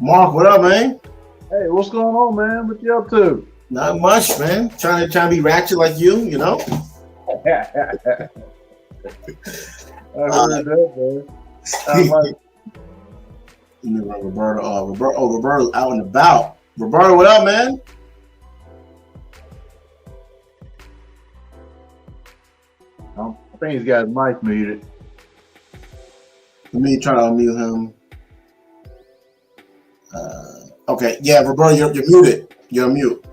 Mark, what up, man? Hey, what's going on, man? What you up to? Not much, man. Trying to be ratchet like you know. I heard that, man. Roberto's out and about. Roberto, what up, man? I think he's got his mic muted. Let me try to unmute him. Okay, yeah, Roberto, you're muted. You're on mute.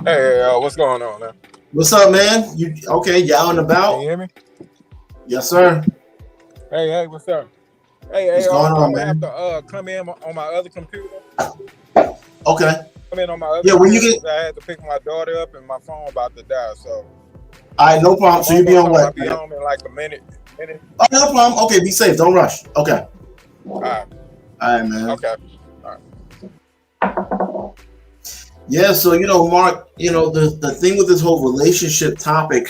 Hey, what's going on, man? What's up, man? You out and about? Can you hear me? Yes, sir. Hey, what's up? Hey, what's going on, I'm gonna man? have to come in on my other computer. Okay. Come in on my other computer. When you get, I had to pick my daughter up and my phone about to die, so. All right, no problem. So you be on what? I'll be home in like a minute. Oh, no problem. Okay, be safe. Don't rush. Okay. All right. All right, man. Okay. All right. Yeah, so Mark, the thing with this whole relationship topic,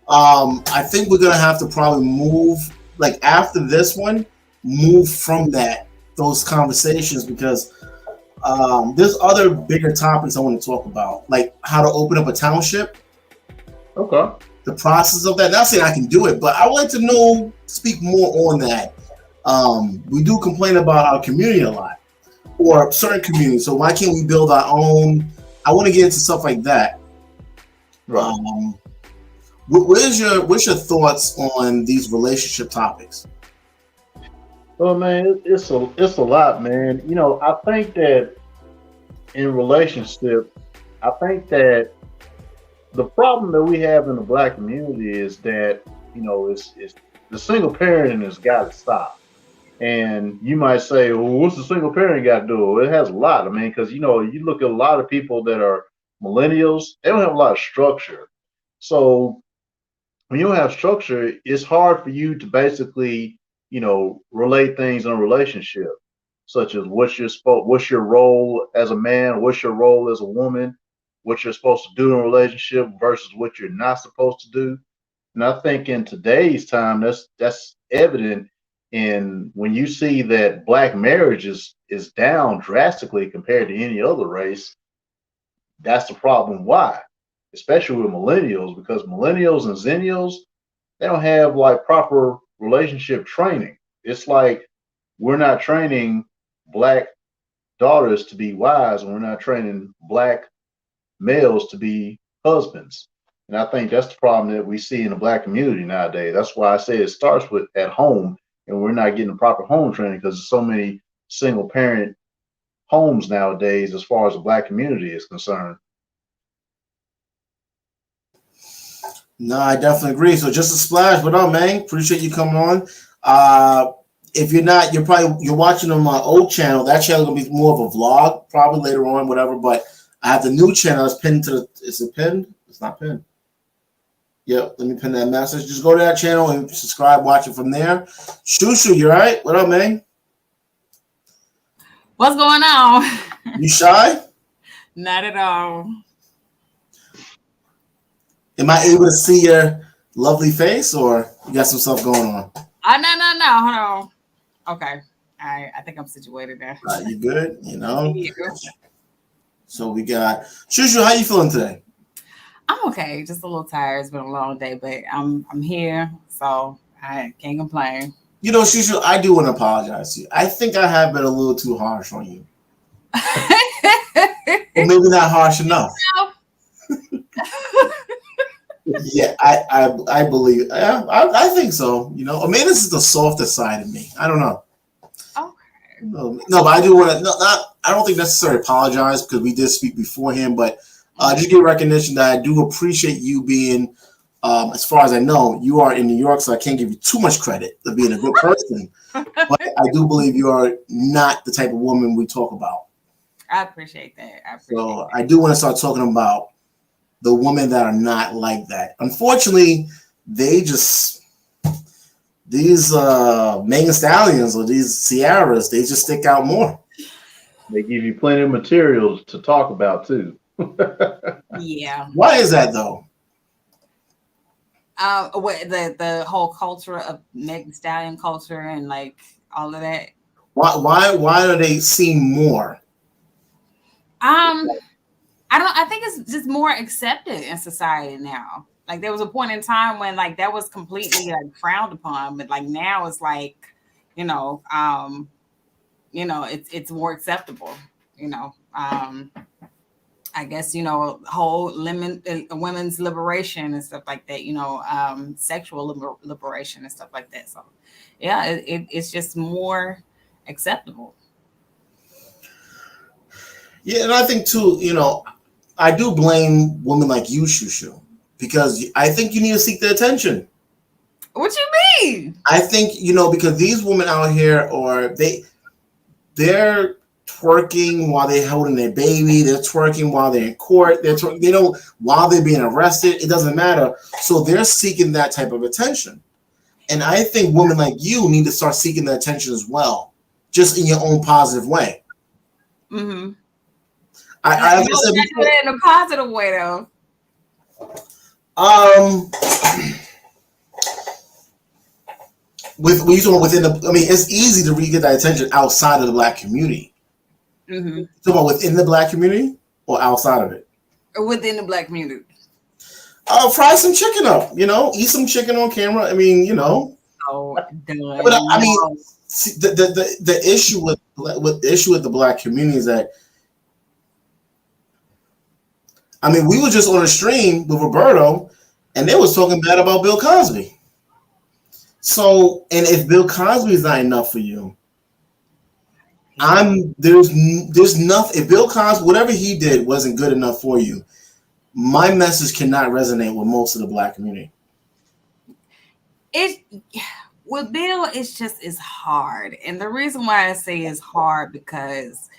I think we're gonna have to probably move, like after this one, move from those conversations, because there's other bigger topics I want to talk about, like how to open up a township. Okay. The process of that. Not saying I can do it, but I would like to speak more on that. We do complain about our community a lot, or certain communities. So why can't we build our own? I want to get into stuff like that. Right. What's your thoughts on these relationship topics? Well, man, it's a lot, man. I think that in relationship, I think that the problem that we have in the Black community is that it's the single parenting has got to stop. And you might say, well, what's the single parent got to do? Well, it has a lot. I mean, because you look at a lot of people that are millennials, they don't have a lot of structure. So when you don't have structure, it's hard for you to basically, relate things in a relationship, such as what's your role as a man, what's your role as a woman, what you're supposed to do in a relationship versus what you're not supposed to do. And I think in today's time, that's evident in when you see that Black marriage is down drastically compared to any other race. That's the problem. Why? Especially with millennials, because millennials and zennials, they don't have like proper relationship training. It's like we're not training Black daughters to be wives, and we're not training Black males to be husbands. And I think that's the problem that we see in the Black community nowadays. That's why I say it starts with at home, and we're not getting the proper home training because there's so many single parent homes nowadays as far as the Black community is concerned. No, I definitely agree. So just a splash. What up, man? Appreciate you coming on. If you're not, you're watching on my old channel. That channel gonna be more of a vlog, probably later on, whatever. But I have the new channel. It's pinned to the. Is it pinned? It's not pinned. Yep, let me pin that message. Just go to that channel and subscribe, watch it from there. Shushu, you all right? What up, man? What's going on? You shy? Not at all. Am I able to see your lovely face, or you got some stuff going on? No. Hold on. Okay. I think I'm situated there. You good? You know? Yeah. So we got Shushu, how you feeling today? I'm okay. Just a little tired. It's been a long day, but I'm here, so I can't complain. You know, Shushu, I do want to apologize to you. I think I have been a little too harsh on you. Or maybe not harsh enough. Yeah, I believe. I think so. You know, or maybe this is the softer side of me. I don't know. Okay. No, but I do want to. I don't think necessarily apologize because we did speak beforehand, but just give recognition that I do appreciate you being. As far as I know, you are in New York, so I can't give you too much credit for being a good person. But I do believe you are not the type of woman we talk about. I appreciate that. I do want to start talking about the women that are not like that. Unfortunately, these Megan Stallions or these Ciaras, they just stick out more. They give you plenty of materials to talk about too. Yeah. Why is that though? The whole culture of Megan Stallion culture and like all of that. Why do they seem more? I think it's just more accepted in society now. Like there was a point in time when like that was completely like frowned upon, but like now it's like, it's more acceptable, I guess, whole women's liberation and stuff like that, sexual liberation and stuff like that. So yeah, it's just more acceptable. Yeah, and I think too, I do blame women like you, Shushu, because I think you need to seek their attention. What you mean? I think, because these women out here they're twerking while they're holding their baby, they're twerking while they're in court, while they're being arrested, it doesn't matter. So they're seeking that type of attention. And I think women like you need to start seeking the attention as well, just in your own positive way. Mm-hmm. I do it in a positive way, though. It's easy to really get that attention outside of the Black community. Mm-hmm. So about within the Black community or outside of it? Or within the Black community. Fry some chicken up, eat some chicken on camera. Oh, done. But see, the issue with the Black community is that. We were just on a stream with Roberto, and they was talking bad about Bill Cosby. So, and if Bill Cosby is not enough for you, there's nothing. If Bill Cosby, whatever he did, wasn't good enough for you, my message cannot resonate with most of the Black community. With Bill, it's hard, and the reason why I say it's hard because.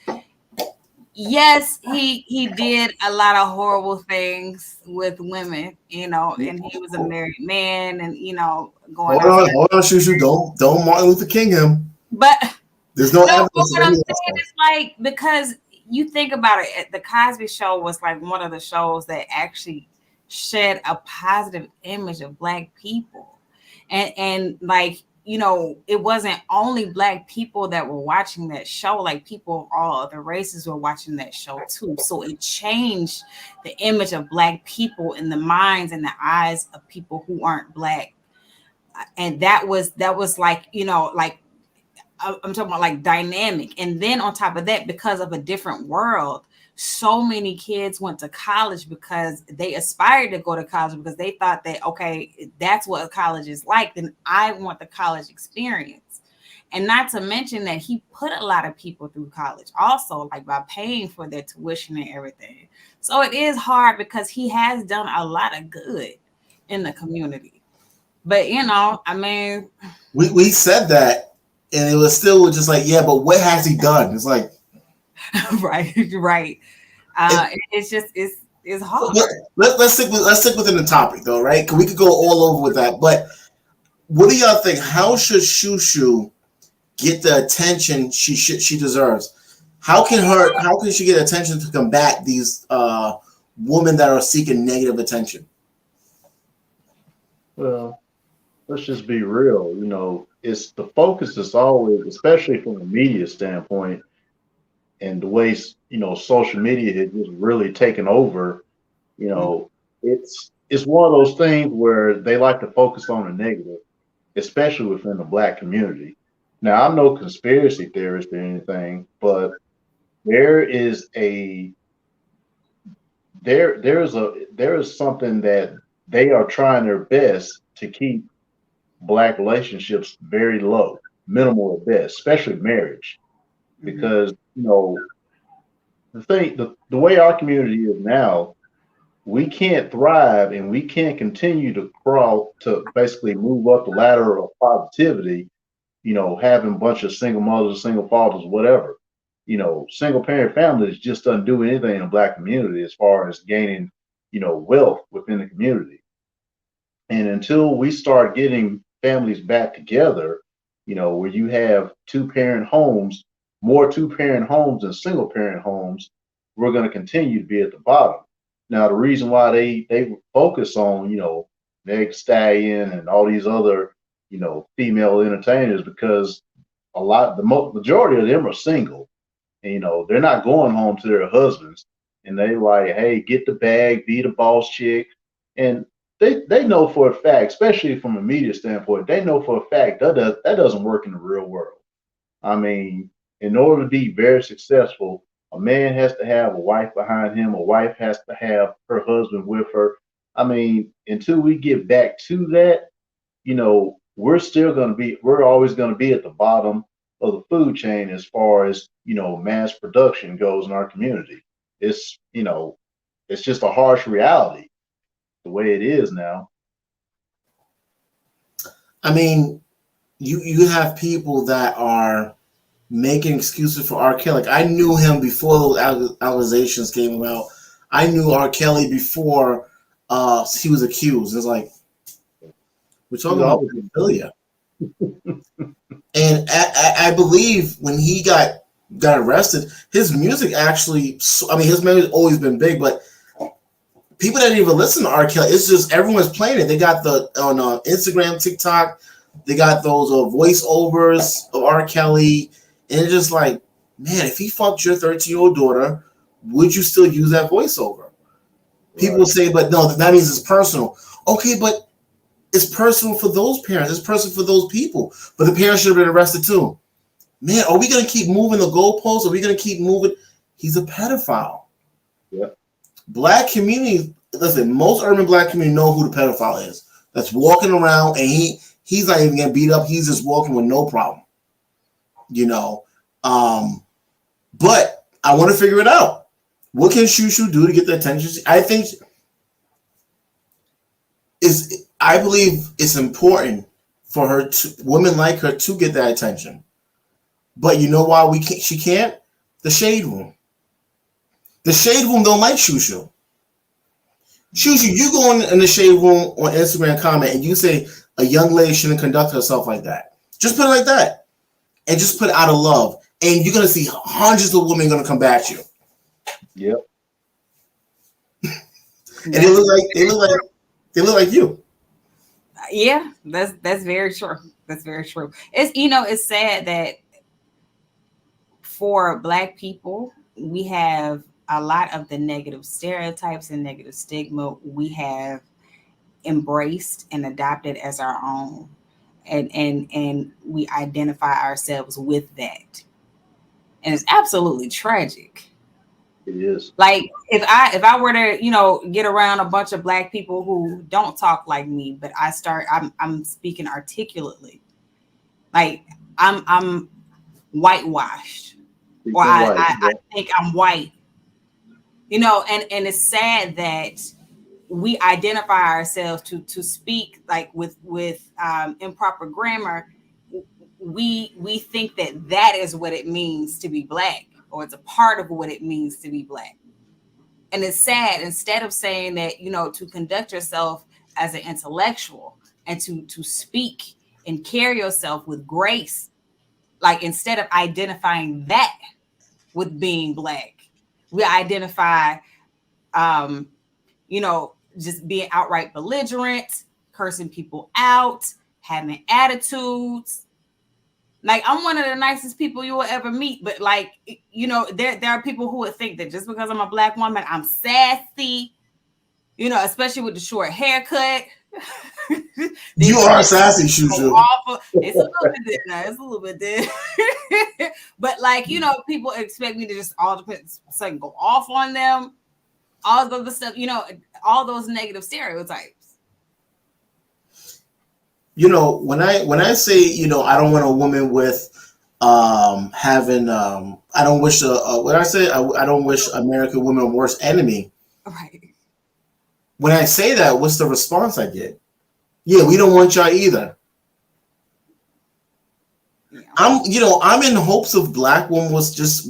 Yes, he did a lot of horrible things with women, and he was a married man, and going. Hold on, Shushu, don't Martin Luther King him. But there's no evidence. What I'm saying is like because you think about it, the Cosby Show was like one of the shows that actually shed a positive image of Black people, and like. It wasn't only Black people that were watching that show, like people of all other races were watching that show too. So it changed the image of Black people in the minds and the eyes of people who aren't Black. And that was like, like I'm talking about like dynamic. And then on top of that, because of a different world, so many kids went to college because they aspired to go to college because they thought that, okay, that's what college is like. Then I want the college experience. And not to mention that he put a lot of people through college also, like by paying for their tuition and everything. So it is hard because he has done a lot of good in the community. But, we said that and it was still just like, yeah, but what has he done? It's like, right. It's hard. Let's stick within the topic though, right? Because we could go all over with that. But what do y'all think? How should Shushu get the attention she deserves? How can she get attention to combat these women that are seeking negative attention? Well, let's just be real. It's the focus is always, especially from a media standpoint, and the way social media has just really taken over. It's one of those things where they like to focus on the negative, especially within the Black community. Now, I'm no conspiracy theorist or anything, but there is something that they are trying their best to keep Black relationships very low, minimal at best, especially marriage, because the way our community is now, we can't thrive and we can't continue to crawl to basically move up the ladder of positivity, having a bunch of single mothers, single fathers, whatever. Single parent families just doesn't do anything in the Black community as far as gaining, wealth within the community. And until we start getting families back together, where you have two-parent homes, more two-parent homes than single-parent homes, we're going to continue to be at the bottom. Now, the reason why they focus on, Meg Stallion and all these other, female entertainers, because the majority of them are single, and they're not going home to their husbands, and they like, hey, get the bag, be the boss chick, and they know for a fact, especially from a media standpoint, they know for a fact that doesn't work in the real world. I mean, in order to be very successful, a man has to have a wife behind him. A wife has to have her husband with her. I mean, until we get back to that, we're always going to be at the bottom of the food chain as far as, mass production goes in our community. It's just a harsh reality the way it is now. I mean, you have people that are making excuses for R. Kelly. Like, I knew him before those accusations came out. I knew R. Kelly before he was accused. It's like, we're talking about pedophilia. And I believe when he got arrested, his music actually, I mean, his music's always been big, but people that didn't even listen to R. Kelly, it's just everyone's playing it. They got on Instagram, TikTok, they got those voiceovers of R. Kelly. And it's just like, man, if he fucked your 13-year-old daughter, would you still use that voiceover? Right. People say, but no, that means it's personal. Okay, but it's personal for those parents. It's personal for those people. But the parents should have been arrested too. Man, are we going to keep moving the goalposts? Are we going to keep moving? He's a pedophile. Yeah. Black community, listen, most urban Black community know who the pedophile is. That's walking around, and he's not even getting beat up. He's just walking with no problem. But I want to figure it out. What can Shushu do to get the attention? I believe it's important for her women like her to get that attention. But you know why she can't? The shade room. The shade room don't like Shushu. Shushu, you go in the shade room on Instagram comment and you say a young lady shouldn't conduct herself like that. Just put it like that. And just put it out of love. And you're going to see hundreds of women going to come back you. Yep. And they look like you. Yeah, that's very true. That's very true. It's sad that for Black people, we have a lot of the negative stereotypes and negative stigma we have embraced and adopted as our own. And we identify ourselves with that. And it's absolutely tragic. It is. Like if I were to, get around a bunch of Black people who don't talk like me, but I'm speaking articulately. Like I'm whitewashed. Or I think I'm white. And it's sad that we identify ourselves to speak like with improper grammar. We think that is what it means to be Black, or it's a part of what it means to be Black. And it's sad, instead of saying that, to conduct yourself as an intellectual and to speak and carry yourself with grace, like instead of identifying that with being Black, we identify, just being outright belligerent, cursing people out, having attitudes. Like, I'm one of the nicest people you will ever meet, but like, there are people who would think that just because I'm a Black woman, I'm sassy, especially with the short haircut. You are sassy, Shushu. It's a little bit there now. It's a little bit there. But like, people expect me to just all of a sudden go off on them. All of the stuff, all those negative stereotypes. When I say, I don't want a woman with having I don't wish I don't wish American women worst enemy. Right. When I say that, what's the response I get? Yeah, we don't want y'all either. Yeah. I'm in hopes of Black women was just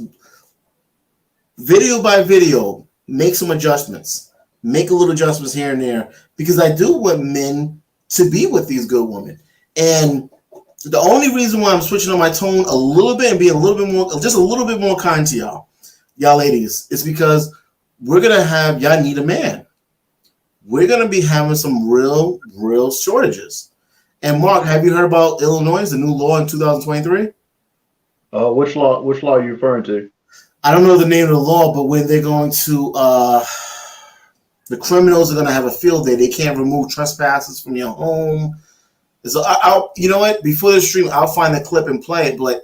video by video, make some adjustments, make a little adjustments here and there, because I do want men to be with these good women. And the only reason why I'm switching on my tone a little bit and being just a little bit more kind to y'all ladies, is because we're going to have, y'all need a man. We're going to be having some real shortages. And Mark, have you heard about Illinois, the new law in 2023? Which law are you referring to? I don't know the name of the law, but when they're going to, the criminals are going to have a field day. They can't remove trespasses from your home. So you know what? Before the stream, I'll find the clip and play it. But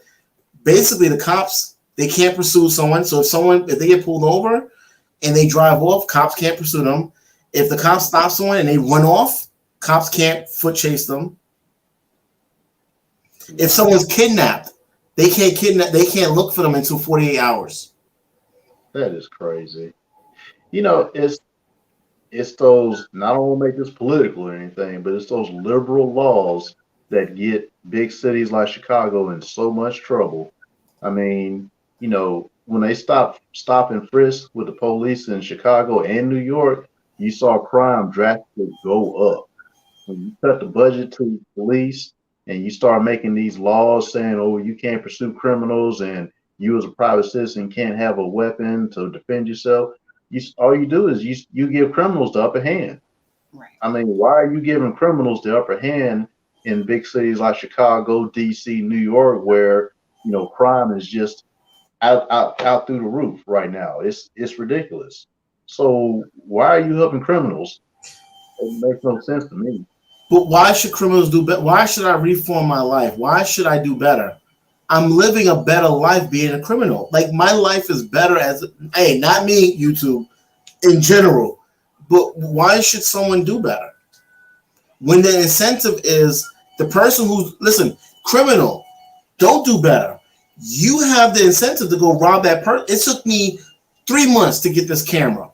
basically, the cops, they can't pursue someone. So if they get pulled over and they drive off, cops can't pursue them. If the cops stop someone and they run off, cops can't foot chase them. If someone's kidnapped, they can't look for them until 48 hours. That is crazy. It's those, and I don't want to make this political or anything, but it's those liberal laws that get big cities like Chicago in so much trouble. I mean, when they stop and frisk with the police in Chicago and New York, you saw crime drastically go up. When you cut the budget to police and you start making these laws saying, oh, you can't pursue criminals and you as a private citizen can't have a weapon to defend yourself. All you do is you give criminals the upper hand. Right. I mean, why are you giving criminals the upper hand in big cities like Chicago, DC, New York, where crime is just out through the roof right now? It's ridiculous. So why are you helping criminals? It makes no sense to me. But why should criminals do better? Why should I reform my life? Why should I do better? I'm living a better life being a criminal. Like, my life is better hey, not me, YouTube, in general. But why should someone do better? When the incentive is the person listen, criminal, don't do better. You have the incentive to go rob that person. It took me 3 months to get this camera.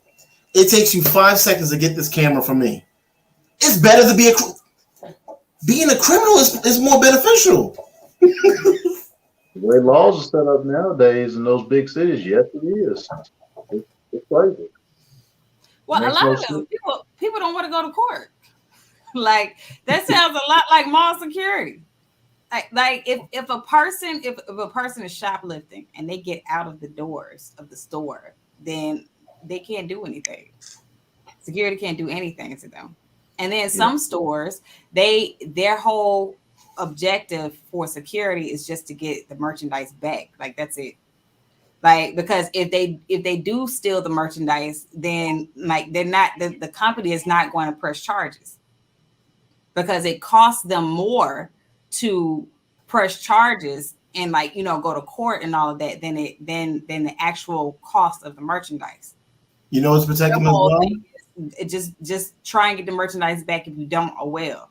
It takes you 5 seconds to get this camera from me. It's better to being a criminal is more beneficial. The way laws are set up nowadays in those big cities, yes, it is. It's crazy. Well, a lot of those people don't want to go to court. Like, that sounds a lot like mall security. Like if a person is shoplifting and they get out of the doors of the store, then they can't do anything. Security can't do anything to them. And then some stores, their whole objective for security is just to get the merchandise back. Like, that's it. Like, because if they do steal the merchandise, then like the company is not going to press charges, because it costs them more to press charges and go to court and all of that than the actual cost of the merchandise. It's protecting them well. It just try and get the merchandise back if you don't. Oh well.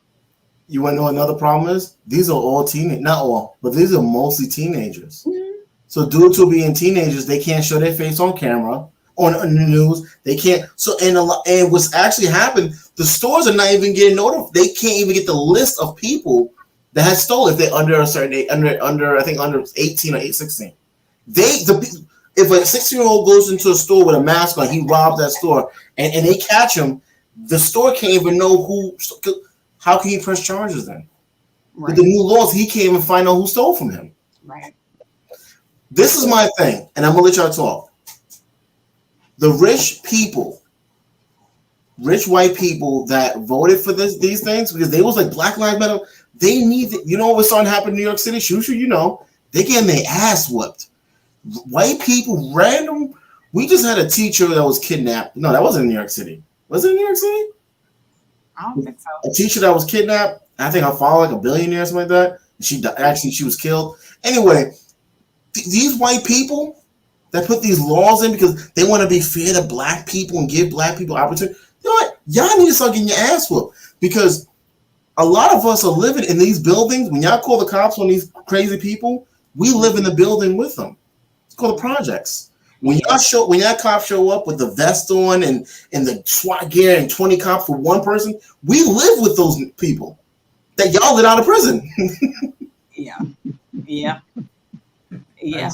You want to know another problem is? These are all not all, but these are mostly teenagers. Mm-hmm. So due to being teenagers, they can't show their face on camera, on the news. They can't. So and what's actually happened? The stores are not even getting notified. They can't even get the list of people that had stolen if they're under a certain age, under I think under 18 or 16. if a 16-year-old goes into a store with a mask on, he robs that store, and they catch him, the store can't even know who. How can he press charges then? Right. With the new laws, he can't even find out who stole from him. Right. This is my thing, and I'm gonna let y'all talk. The rich people, rich white people that voted for these things, because they was like Black Lives Matter, they need, you know what's starting to happen in New York City? Shusha, you know, they getting their ass whooped. White people, random. We just had a teacher that was kidnapped. No, that wasn't in New York City. Was it in New York City? I don't think so. A teacher that was kidnapped. I think her father, like a billionaire or something like that. She was killed. Anyway, these white people that put these laws in because they want to be fair to black people and give black people opportunity. You know what? Y'all need to start getting your ass whooped, because a lot of us are living in these buildings. When y'all call the cops on these crazy people, we live in the building with them. It's called the projects. When y'all cops show up with the vest on and the SWAT gear and 20 cops for one person, we live with those people that y'all let out of prison. Yeah. Yeah. Yeah.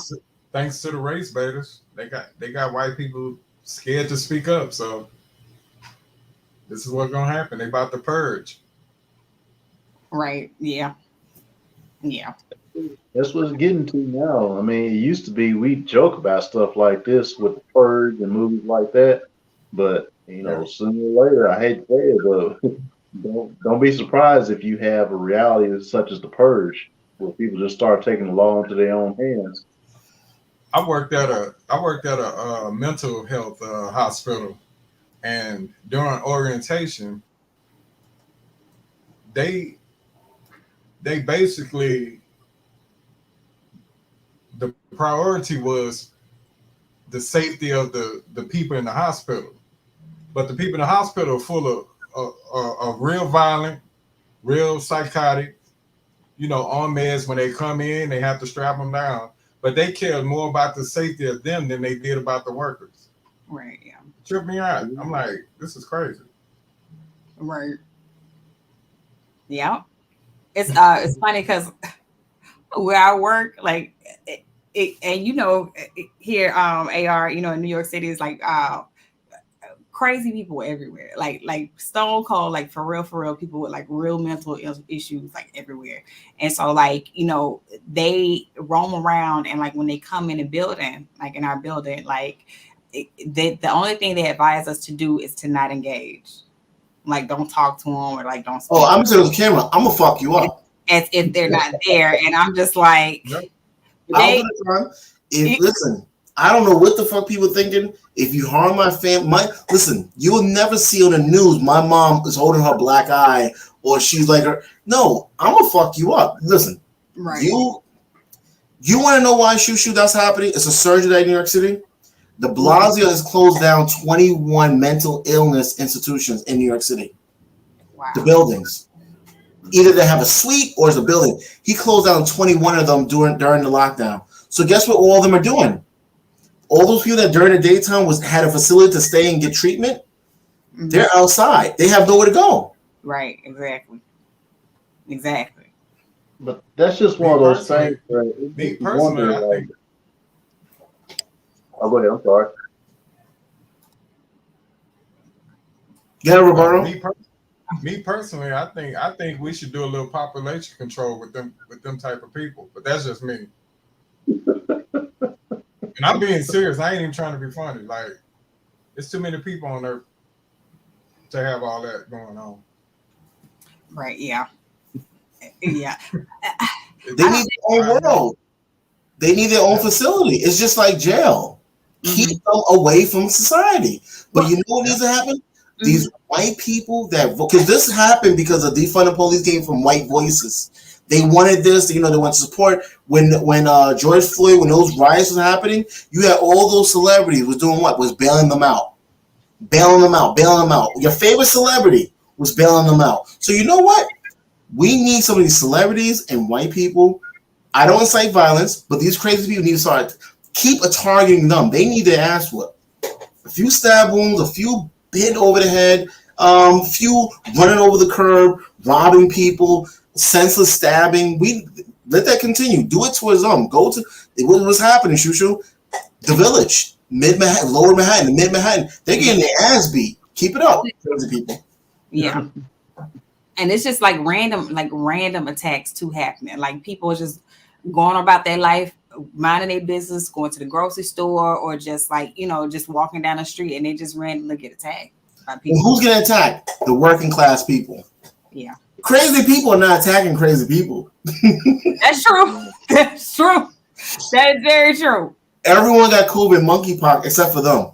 Thanks to the race baiters, they got white people scared to speak up. So this is what's gonna happen. They about to purge. Right. Yeah. Yeah. That's what it's getting to now. I mean, it used to be we joke about stuff like this with the Purge and movies like that, but you know, sooner or later, I hate to say it, but don't be surprised if you have a reality such as the Purge, where people just start taking the law into their own hands. I worked at a mental health hospital, and during orientation, they basically, the priority was the safety of the people in the hospital, but the people in the hospital are full of real violent, real psychotic, you know, on meds. When they come in, they have to strap them down. But they cared more about the safety of them than they did about the workers. Right. Yeah. Tripped me out. I'm like, this is crazy. Right. Yeah. It's funny because where I work, like, and you know, here, AR, you know, in New York City is like crazy people everywhere, like stone cold, like for real people with like real mental issues, like everywhere. And so, like, you know, they roam around, and like when they come in a building, like in our building, like the only thing they advise us to do is to not engage. Like, don't talk to them, or like don't speak. Oh, I'm sitting on the camera. I'm gonna fuck you up. As if they're not there. And I'm just like, listen, I don't know what the fuck people thinking. If you harm my family, listen, you will never see on the news my mom is holding her black eye, or she's like, no, I'm gonna fuck you up. Listen, right. You want to know why Shushu that's happening? It's a surgery in New York City. The Blasio has closed down 21 mental illness institutions in New York City. Wow. The buildings. Either they have a suite or it's a building. He closed down 21 of them during the lockdown. So guess what all of them are doing? All those people that during the daytime had a facility to stay and get treatment, they're outside. They have nowhere to go. Right, exactly. But that's just one of those things. Me personally, I think. Oh, go ahead. I'm sorry. Yeah, Roberto. Me personally, I think we should do a little population control with them type of people. But that's just me. And I'm being serious. I ain't even trying to be funny. Like, it's too many people on earth to have all that going on. Right. Yeah. Yeah. They need their own world. They need their own facility. It's just like jail. Keep them away from society. But you know what needs to happen? These white people that vote, because this happened because of defund the police came from white voices. They wanted this, you know, they want to support. When George Floyd, when those riots was happening, you had all those celebrities was doing what? Was bailing them out. Your favorite celebrity was bailing them out. So you know what? We need some of these celebrities and white people. I don't incite violence, but these crazy people need to start keep targeting them. They need their ass whooped. A few stab wounds, a few hit over the head, few running over the curb, robbing people, senseless stabbing. We let that continue. Do it towards them. Go to what was happening, Shushu. The Village, Mid Manhattan, Lower Manhattan, the Mid Manhattan. They're getting their ass beat. Keep it up, crazy people. Yeah. And it's just like random attacks too happening. Like people just going about their life, minding their business, going to the grocery store, or just like, just walking down the street and they just randomly get attacked by people. Well, who's getting attacked? The working class people. Yeah. Crazy people are not attacking crazy people. That's true. That's true. That is very true. Everyone got COVID monkeypox except for them.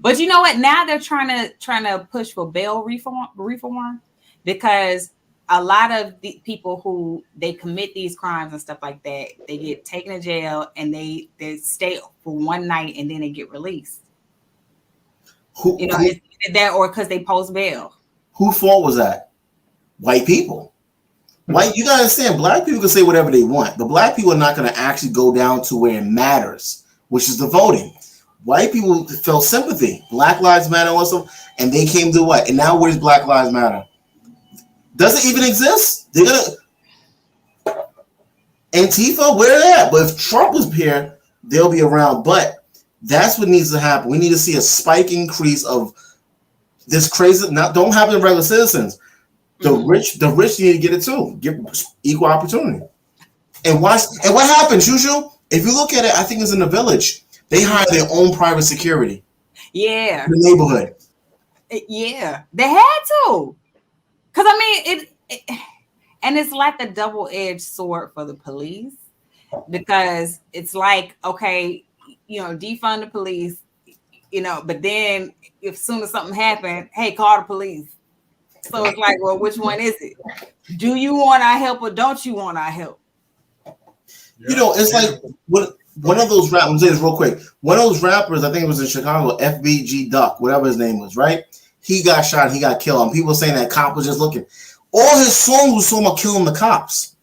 But you know what? Now they're trying to push for bail reform because a lot of the people who they commit these crimes and stuff like that, they get taken to jail and they stay for one night and then they get released. It's either that or because they post bail. Whose fault was that? White people. White, you gotta understand, black people can say whatever they want, but black people are not gonna actually go down to where it matters, which is the voting. White people felt sympathy. Black Lives Matter also, and they came to what? And now where's Black Lives Matter? Does it even exist? They're gonna Antifa, where they at? But if Trump was here, they'll be around. But that's what needs to happen. We need to see a spike increase of this crazy. Don't happen to regular citizens. The rich need to get it too. Give equal opportunity. And what happened, Shushu? If you look at it, I think it's in The Village. They hire their own private security. Yeah. In the neighborhood. Yeah. They had to. Because, I mean, and it's like a double-edged sword for the police. Because it's like, okay, defund the police, but then if soon as something happened, hey, call the police. So it's like, well, which one is it? Do you want our help or don't you want our help? It's like one of those rappers, I'm saying this real quick. One of those rappers, I think it was in Chicago, FBG Duck, whatever his name was, right? He got shot, he got killed. And people saying that cop was just looking. All his songs was talking about killing the cops.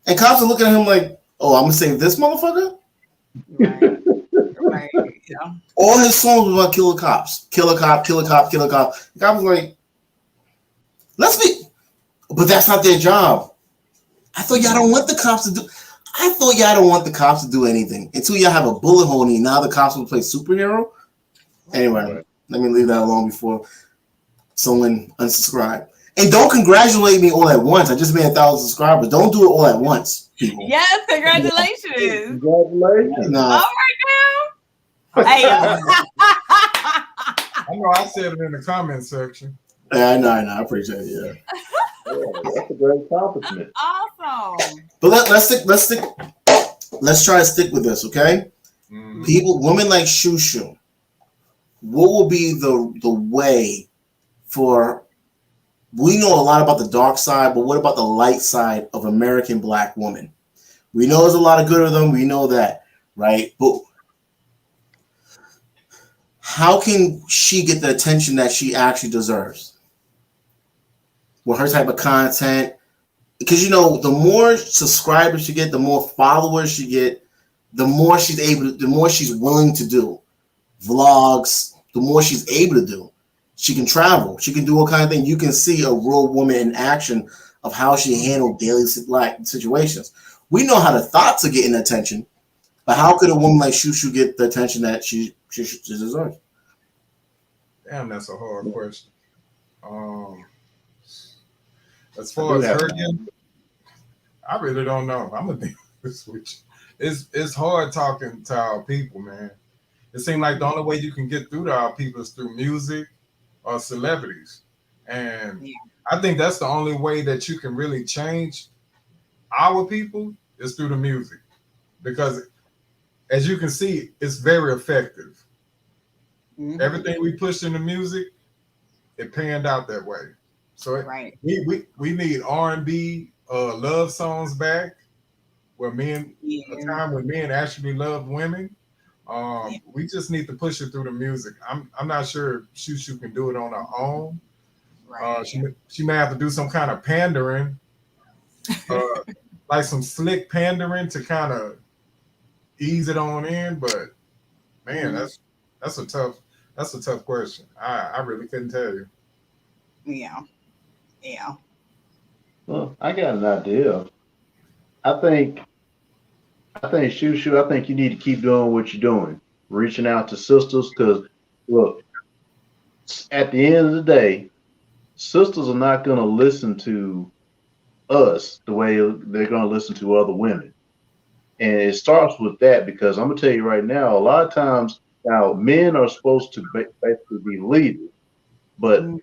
And cops are looking at him like, oh, I'm going to save this motherfucker? Right. Yeah. All his songs was about kill the cops. Kill a cop, kill a cop, kill a cop. The cop was like, but that's not their job. I thought y'all don't want the cops to do anything until y'all have a bullet hole in you. Now the cops will play superhero. Anyway, let me leave that alone before someone unsubscribe. And don't congratulate me all at once. I just made 1,000 subscribers. Don't do it all at once, people. Yes, congratulations. Congratulations. Nah. All right now. Hey. I know I said it in the comment section. Yeah, I know. I appreciate it. Yeah. That's a great accomplishment. Awesome. But let's try to stick with this, okay? Mm-hmm. Women like Shushu, what will be the way for? We know a lot about the dark side, but what about the light side of American Black women? We know there's a lot of good of them. We know that, right? But how can she get the attention that she actually deserves with her type of content? Because the more subscribers she get, the more followers she get, the more she's willing to do vlogs, the more she's able to do. She can travel. She can do all kind of things. You can see a real woman in action of how she handled daily situations. We know how the thoughts are getting attention, but how could a woman like Shushu get the attention that she deserves? Damn, that's a hard question. As far as her getting, I really don't know. I'm gonna be honest with you. It's hard talking to our people, man. It seems like the only way you can get through to our people is through music or celebrities. And I think that's the only way that you can really change our people is through the music. Because as you can see, it's very effective. Mm-hmm. Everything we pushed in the music, it panned out that way. So we need R&B love songs back where a time when men actually loved women. We just need to push it through the music. I'm not sure Shushu can do it on her own. Right. She may have to do some kind of pandering, like some slick pandering to kind of ease it on in. But man, that's a tough question. I really couldn't tell you. Yeah. Well, I got an idea. I think I think Shushu, I think you need to keep doing what you're doing, reaching out to sisters. Because look, at the end of the day, sisters are not going to listen to us the way they're going to listen to other women. And it starts with that because I'm gonna tell you right now, a lot of times now men are supposed to basically be leaders, but Mm,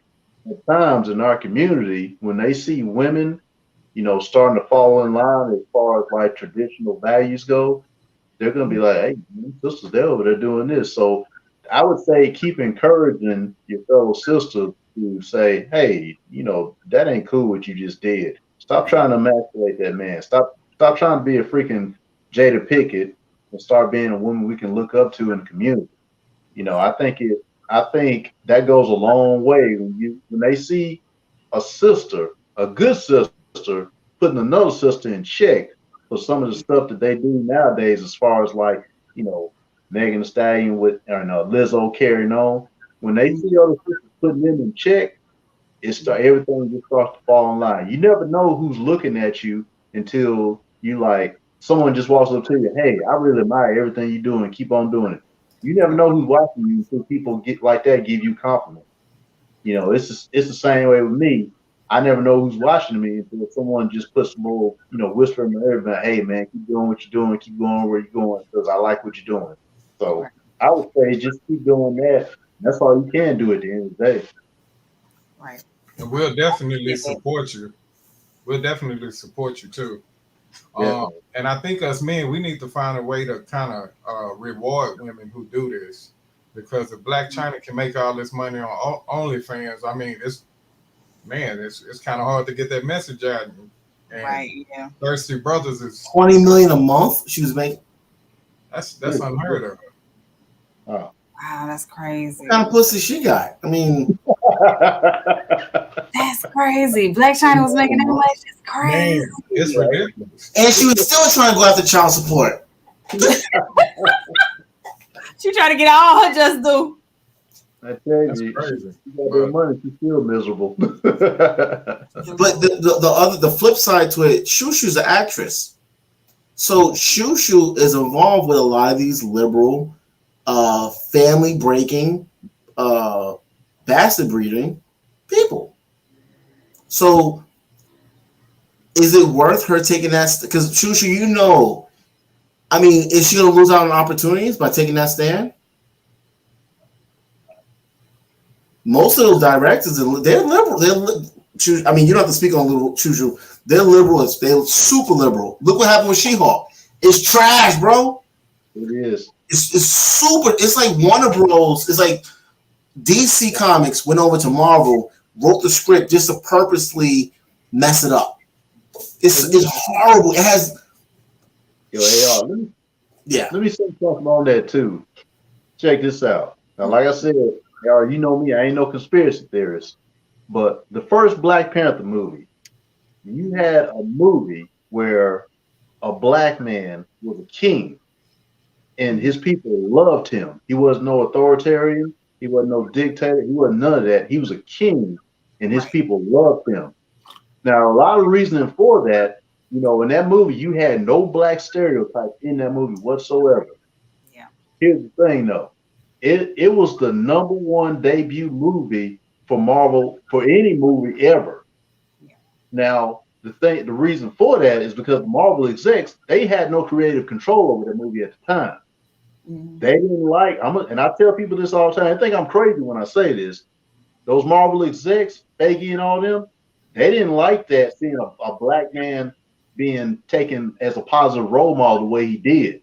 at times in our community, when they see women, starting to fall in line as far as like traditional values go, they're gonna be mm, like, "Hey, sisters, they're over there doing this." So I would say keep encouraging your fellow sister to say, "Hey, that ain't cool what you just did. Stop trying to emasculate that man. Stop trying to be a freaking Jada Pickett and start being a woman we can look up to in the community." I think that goes a long way when they see a sister, a good sister, putting another sister in check for some of the stuff that they do nowadays, as far as like, you know, Megan Thee Stallion with or no, Lizzo carrying on. When they mm. see other sisters putting them in check, everything just starts to fall in line. You never know who's looking at you until you like someone just walks up to you, "Hey, I really admire everything you're doing. Keep on doing it." You never know who's watching you until people get like that give you compliments. It's the same way with me. I never know who's watching me until someone just puts some more, whisper in my ear about, "Hey, man, keep doing what you're doing, keep going where you're going, because I like what you're doing." So Right, I would say just keep doing that. That's all you can do at the end of the day. right. And we'll definitely Yeah, that- support you. We'll definitely support you too. Definitely. And I think as men, we need to find a way to kind of reward women who do this, because if Black China can make all this money on OnlyFans, I mean, it's kind of hard to get that message out. And Right, yeah. Thirsty Brothers is 20 million a month she was making. that's unheard of. Oh. Wow, that's crazy. What kind of pussy she got? I mean, That's crazy. Black China was making that much. It's crazy. Man, it's ridiculous. and she was still trying to go after child support. She tried to get all her just do. I tell That's you, crazy. she got that money, she's still miserable. But the flip side to it, Shushu's an actress. So Shushu is involved with a lot of these liberal, family breaking, bastard breeding people. So is it worth her taking that? Because Shushu, I mean, is she going to lose out on opportunities by taking that stand? Most of those directors, they're liberal. I mean, you don't have to speak on liberal Shushu. They're liberal. They're super liberal. Look what happened with She-Hulk. It's trash, bro. It is. It's super. It's like Warner Bros. It's like DC Comics went over to Marvel, wrote the script just to purposely mess it up. It's horrible. It has. Yo, AR, let me say something on that too. Check this out. Now, like I said, AR, you know me, I ain't no conspiracy theorist. But the first Black Panther movie, you had a movie where a black man was a king and his people loved him. He was no authoritarian, he wasn't no dictator, he wasn't none of that. He was a king and his people loved him. Now, a lot of reasoning for that, in that movie, you had no black stereotypes in that movie whatsoever. Yeah. Here's the thing, though. It was the #1 debut movie for Marvel for any movie ever. Yeah. Now, the reason for that is because Marvel execs, they had no creative control over the movie at the time. Mm-hmm. They didn't like, and I tell people this all the time. I think I'm crazy when I say this. Those Marvel execs, Feige and all them, they didn't like that, seeing a black man being taken as a positive role model the way he did.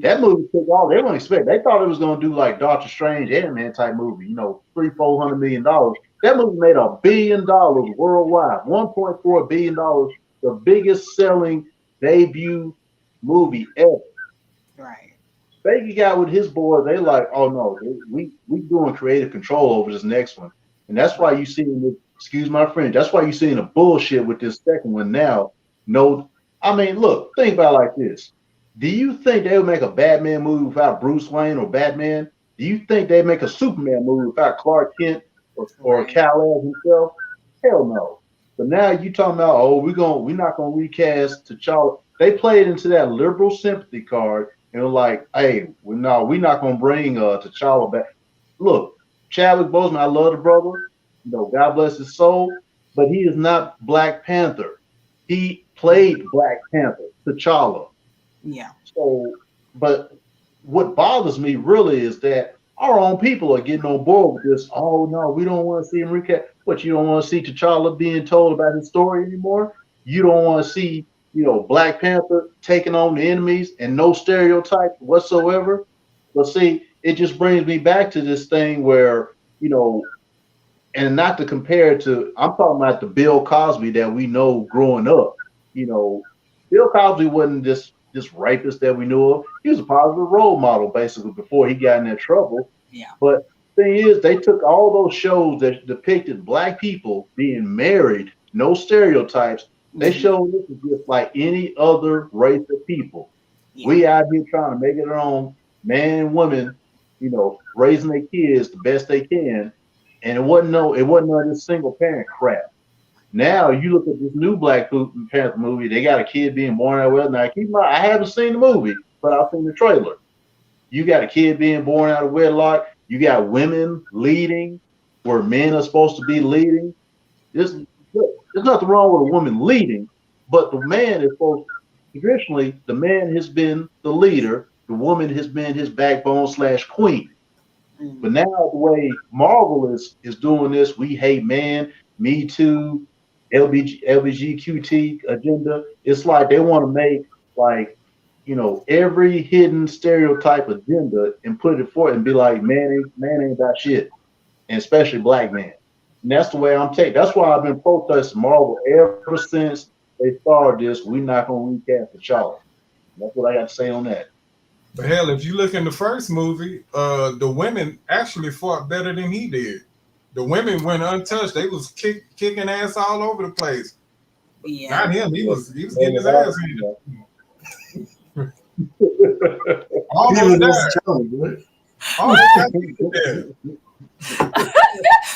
That movie took all they weren't expecting. They thought it was going to do like Doctor Strange, Ant-Man type movie, $300-400 million. That movie made $1 billion worldwide, $1.4 billion, the biggest selling debut movie ever. Right. Feige got with his boy, they like, oh no, we doing creative control over this next one. And that's why you seeing excuse my French, that's why you seeing the bullshit with this second one now. No, I mean, look, think about it like this. Do you think they would make a Batman movie without Bruce Wayne or Batman? Do you think they'd make a Superman movie without Clark Kent or Kal-El himself? Hell no. But now you talking about, oh, we're not gonna recast T'Challa. they played into that liberal sympathy card and were like, hey, we're not gonna bring T'Challa back. Look, Chadwick Boseman, I love the brother. You know, God bless his soul, but he is not Black Panther. He played Black Panther, T'Challa. Yeah. So, but what bothers me really is that our own people are getting on board with this. Oh no, we don't want to see him recap. What, you don't want to see T'Challa being told about his story anymore? You don't want to see, you know, Black Panther taking on the enemies and no stereotypes whatsoever? But see, it just brings me back to this thing where, you know, and not to compare it to, I'm talking about the Bill Cosby that we know growing up. You know, Bill Cosby wasn't this rapist that we knew of. He was a positive role model basically before he got in that trouble. Yeah. But the thing is, they took all those shows that depicted Black people being married, no stereotypes. They showed this is just like any other race of people. Yeah. We out here trying to make it our own, man and women, you know, raising their kids the best they can. And it wasn't none of this single parent crap. Now you look at this new Black Panther movie, they got a kid being born out of wedlock. Now keep in mind, I haven't seen the movie, but I've seen the trailer. You got a kid being born out of wedlock. You got women leading where men are supposed to be leading. There's nothing wrong with a woman leading, but the man is supposed to, traditionally, the man has been the leader. The woman has been his backbone / queen. But now the way Marvel is doing this, we hate man, Me Too, LGBTQT agenda. It's like they want to make like, you know, every hidden stereotype agenda and put it forth and be like, man ain't got shit, and especially Black man. And that's the way I'm taking. That's why I've been protesting Marvel ever since they started this. We're not gonna recast T'Challa. That's what I got to say on that. But hell, if you look in the first movie, the women actually fought better than he did. The women went untouched. They was kicking ass all over the place. Yeah. Not him. He was getting his ass handed. Almost died.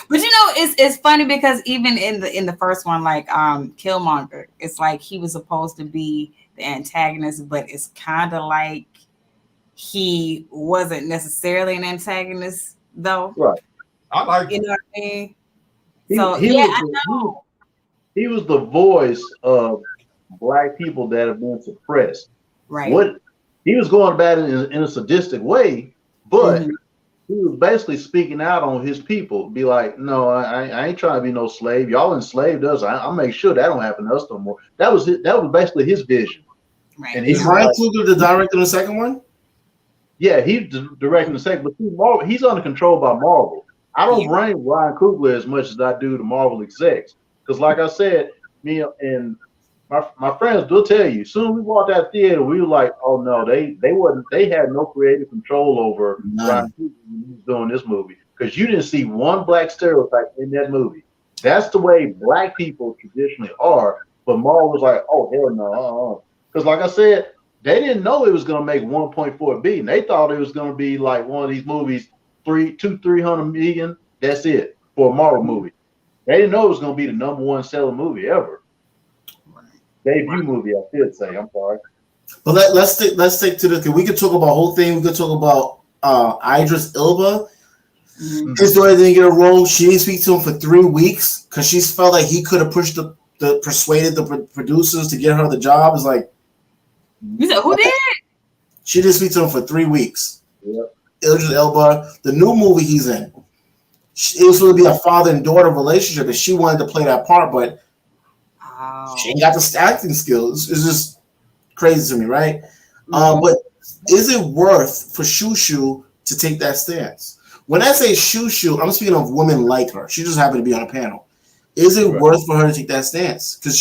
But you know, it's funny because even in the first one, like Killmonger, it's like he was supposed to be the antagonist, but it's kind of like he wasn't necessarily an antagonist, though. Right. I like, you know what I mean. He was the voice of Black people that have been suppressed. Right. What he was going about it in a sadistic way, but he was basically speaking out on his people. Be like, no, I ain't trying to be no slave. Y'all enslaved us. I'll make sure that don't happen to us no more. That was basically his vision. Right. And is Ryan Coogler the director of the second one? Yeah, he's directing the second, but see, Marvel, he's under control by Marvel. I don't blame Ryan Coogler as much as I do the Marvel execs, because like I said, me and my friends will tell you, soon as we walked out of the theater, we were like, oh no, they had no creative control over Ryan Coogler when he was doing this movie, because you didn't see one Black stereotype in that movie. That's the way Black people traditionally are, but Marvel was like, oh hell no, because like I said, they didn't know it was going to make 1.4 billion. They thought it was going to be like one of these movies, 300 million. That's it for a Marvel movie. They didn't know it was going to be the #1 selling movie ever. Debut movie, I should say. I'm sorry. But let's stick to this. We could talk about the whole thing. We could talk about Idris Elba. His daughter didn't get a role. She didn't speak to him for 3 weeks because she felt like he could have persuaded the producers to get her the job. It's like, you said who did? She didn't speak to him for 3 weeks. Yep. Idris Elba, the new movie he's in, it was going to be a father and daughter relationship, and she wanted to play that part, but she ain't got the acting skills. It's just crazy to me, right? But is it worth for Shushu to take that stance? When I say Shushu, I'm speaking of women like her. She just happened to be on a panel. Is it worth for her to take that stance? Because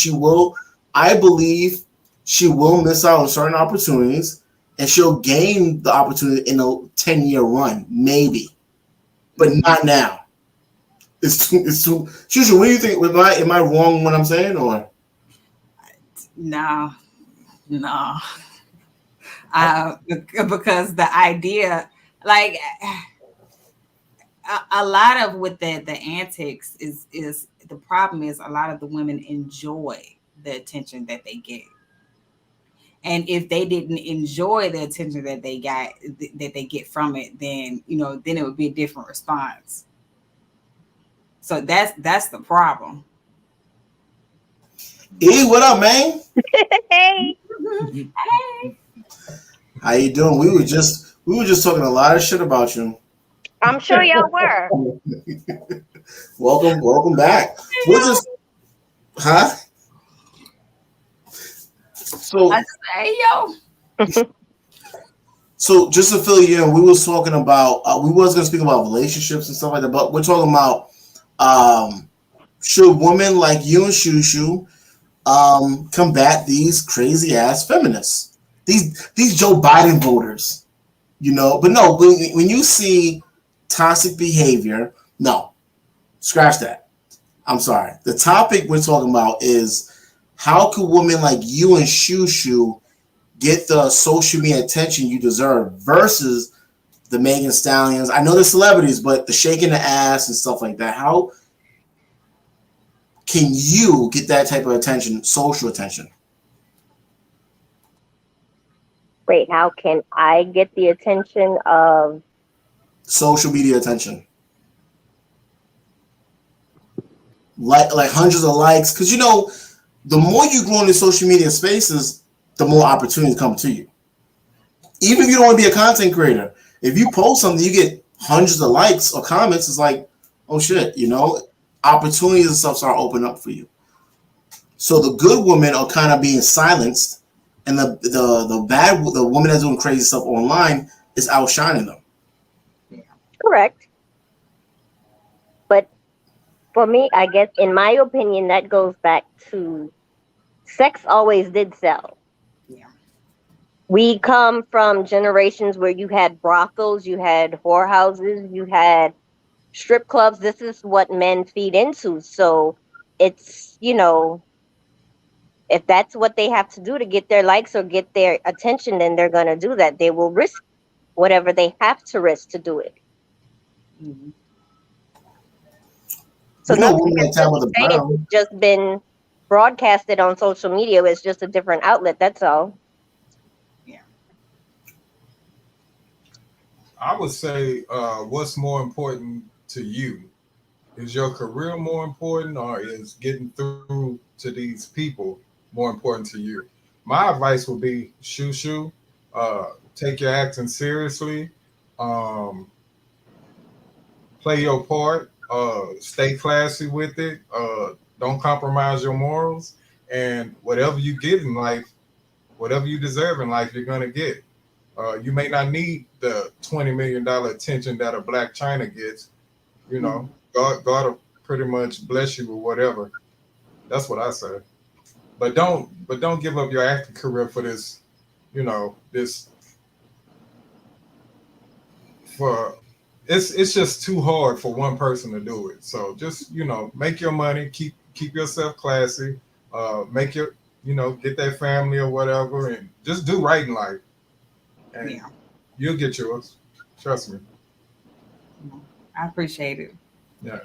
I believe she will miss out on certain opportunities, and she'll gain the opportunity in a 10-year run, maybe, but not now. It's too. Shushu, what do you think? Am I wrong in what I'm saying, or? No. Because the idea, like, a lot of with the antics is the problem is a lot of the women enjoy the attention that they get. And if they didn't enjoy the attention that they got, that they get from it, then then it would be a different response. So that's the problem. E, what up, man? Hey, Hey. How you doing? We were just talking a lot of shit about you. I'm sure y'all were. Welcome back. We're just, huh? So, Hey yo. so just to fill you in, we was talking about we was gonna speak about relationships and stuff like that, but we're talking about should women like you and Shushu combat these crazy ass feminists, these Joe Biden voters, But no, when you see toxic behavior, no, scratch that. I'm sorry. The topic we're talking about is how could women like you and Shushu get the social media attention you deserve versus the Megan Stallions. I know they're celebrities, but the shaking the ass and stuff like that. How can you get that type of attention, social attention? Wait, how can I get the attention of social media attention? Like hundreds of likes, because the more you grow in the social media spaces, the more opportunities come to you. Even if you don't want to be a content creator, if you post something, you get hundreds of likes or comments. It's like, oh shit, opportunities and stuff start opening up for you. So the good women are kind of being silenced, and the woman that's doing crazy stuff online is outshining them. correct? But for me, I guess, in my opinion, that goes back to sex always did sell. Yeah. We come from generations where you had brothels, you had whorehouses, you had strip clubs. This is what men feed into. So it's, if that's what they have to do to get their likes or get their attention, then they're going to do that. They will risk whatever they have to risk to do it. Mm-hmm. So women nothing that time with the brown. it's just been broadcasted on social media. It's just a different outlet. That's all. Yeah. I would say, what's more important to you? Is your career more important, or is getting through to these people more important to you? My advice would be shoo, take your acting seriously, play your part, stay classy with it, don't compromise your morals, and whatever you get in life, whatever you deserve in life, you're gonna get. You may not need the $20 million attention that a Black China gets. God will pretty much bless you with whatever. That's what I say. But don't give up your acting career for this. It's just too hard for one person to do it. So just make your money, keep yourself classy, make your get that family or whatever, and just do right in life, and you'll get yours. Trust me. I appreciate it. Yeah.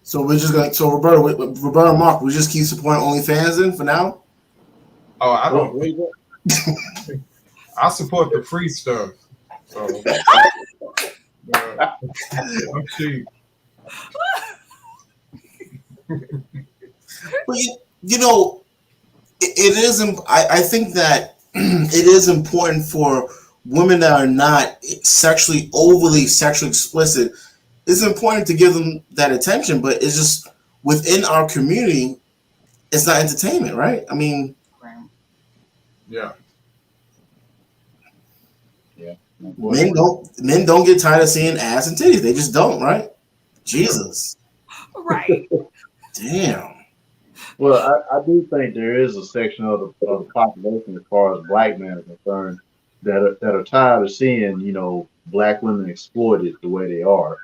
So we're just going. So Roberta and Mark, we just keep supporting OnlyFans then for now. Oh, I don't. I support the free stuff. So I'm cheap. But it is. I think that it is important for women that are not overly sexually explicit. It's important to give them that attention, but it's just within our community, it's not entertainment, right? I mean, yeah. Men don't get tired of seeing ass and titties. They just don't, right? Jesus. Right. Damn. Well, I do think there is a section of the population, as far as Black men are concerned, that are tired of seeing Black women exploited the way they are.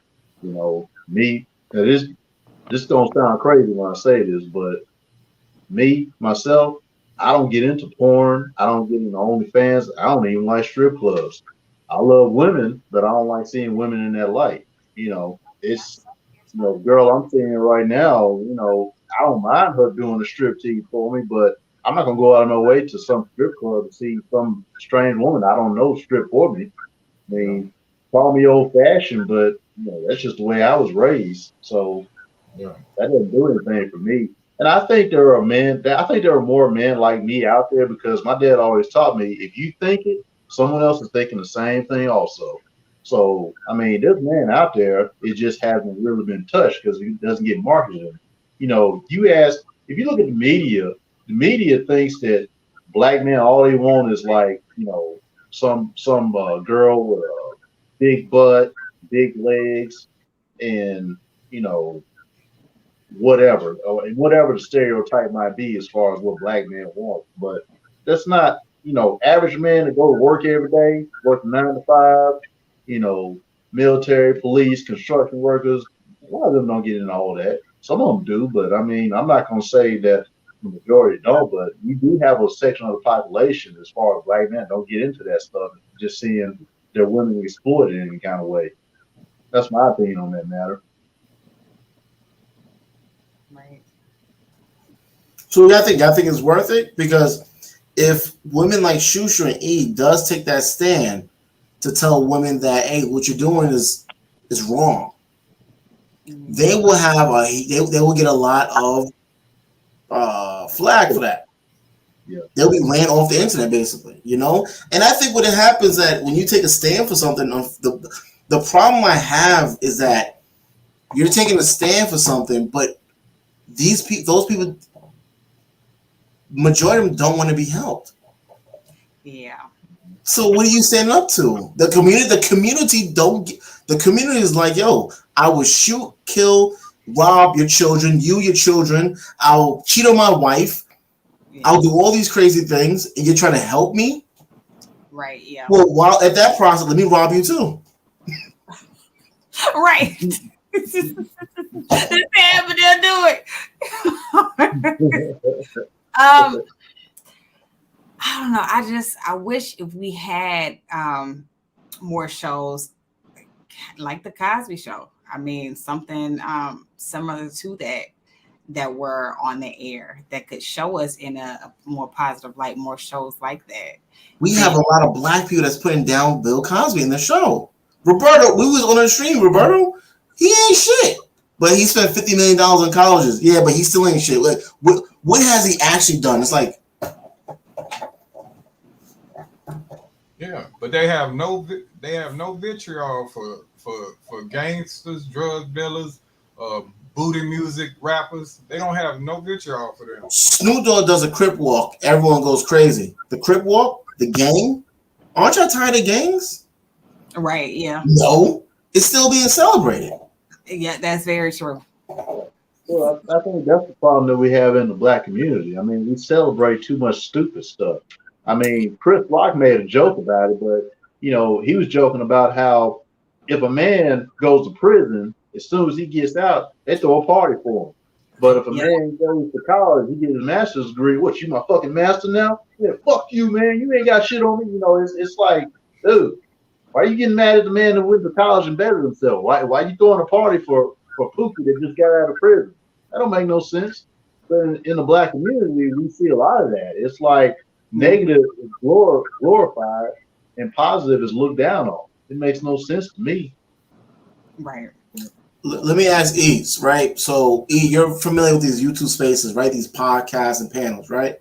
Me. Now this don't sound crazy when I say this, but myself, I don't get into porn. I don't get into OnlyFans. I don't even like strip clubs. I love women, but I don't like seeing women in that light. It's girl I'm seeing right now. I don't mind her doing a strip tease for me, but I'm not gonna go out of my way to some strip club to see some strange woman I don't know strip for me. I mean, call me old fashioned, but that's just the way I was raised. So Yeah. that doesn't do anything for me. And I think there are men. I think there are more men like me out there because my dad always taught me if you think it, someone else is thinking the same thing also. So I mean, this man out there, it just hasn't really been touched because he doesn't get marketed. You ask if you look at the media thinks that black men all they want is like some girl with a big butt, big legs, and you know whatever, and whatever the stereotype might be as far as what black men want. But that's not, average men that go to work every day, work 9 to 5, you know, military, police, construction workers. A lot of them don't get into all that. Some of them do, but I mean, I'm not going to say that the majority don't, but we do have a section of the population as far as black men don't get into that stuff, just seeing their women exploited in any kind of way. That's my opinion on that matter. Right. So I think it's worth it because if women like Shusha and E does take that stand to tell women that hey, what you're doing is wrong, they will have they will get a lot of flag for that. Yeah. They'll be ran off the internet basically, And I think what it happens that when you take a stand for something, the problem I have is that you're taking a stand for something, but those people, majority of them don't want to be helped. Yeah. So what are you standing up to? The community is like, yo, I will shoot, kill, rob your children, your children. I'll cheat on my wife. Yeah. I'll do all these crazy things, and you're trying to help me? Right, yeah. Well, while at that process, let me rob you too. Right. But they'll do it. I don't know. I wish if we had more shows like the Cosby Show. I mean, something similar to that were on the air that could show us in a more positive light, more shows like that. We have a lot of black people that's putting down Bill Cosby in the show. Roberto, we was on the stream. Roberto, he ain't shit. But he spent $50 million on colleges. Yeah, but he still ain't shit. What has he actually done? It's like, yeah, but they have no vitriol for gangsters, drug dealers, booty music rappers. They don't have no vitriol for them. Snoop Dogg does a Crip walk. Everyone goes crazy. The Crip walk, the gang. Aren't y'all tired of gangs? Right. Yeah. No, it's still being celebrated. Yeah, that's very true. Well, I think that's the problem that we have in the black community. I mean, we celebrate too much stupid stuff. I mean, Chris Rock made a joke about it, but he was joking about how if a man goes to prison, as soon as he gets out, they throw a party for him. But if a man goes to college, he gets his master's degree. What, you my fucking master now? Yeah, fuck you, man. You ain't got shit on me. It's like, dude, why are you getting mad at the man that went to college and bettered himself? Why are you throwing a party for Pookie that just got out of prison? That don't make no sense. But in the black community, we see a lot of that. It's like negative is glorified and positive is looked down on. It makes no sense to me. Right. Let me ask Ease, right? So, E, you're familiar with these YouTube spaces, right? These podcasts and panels, right?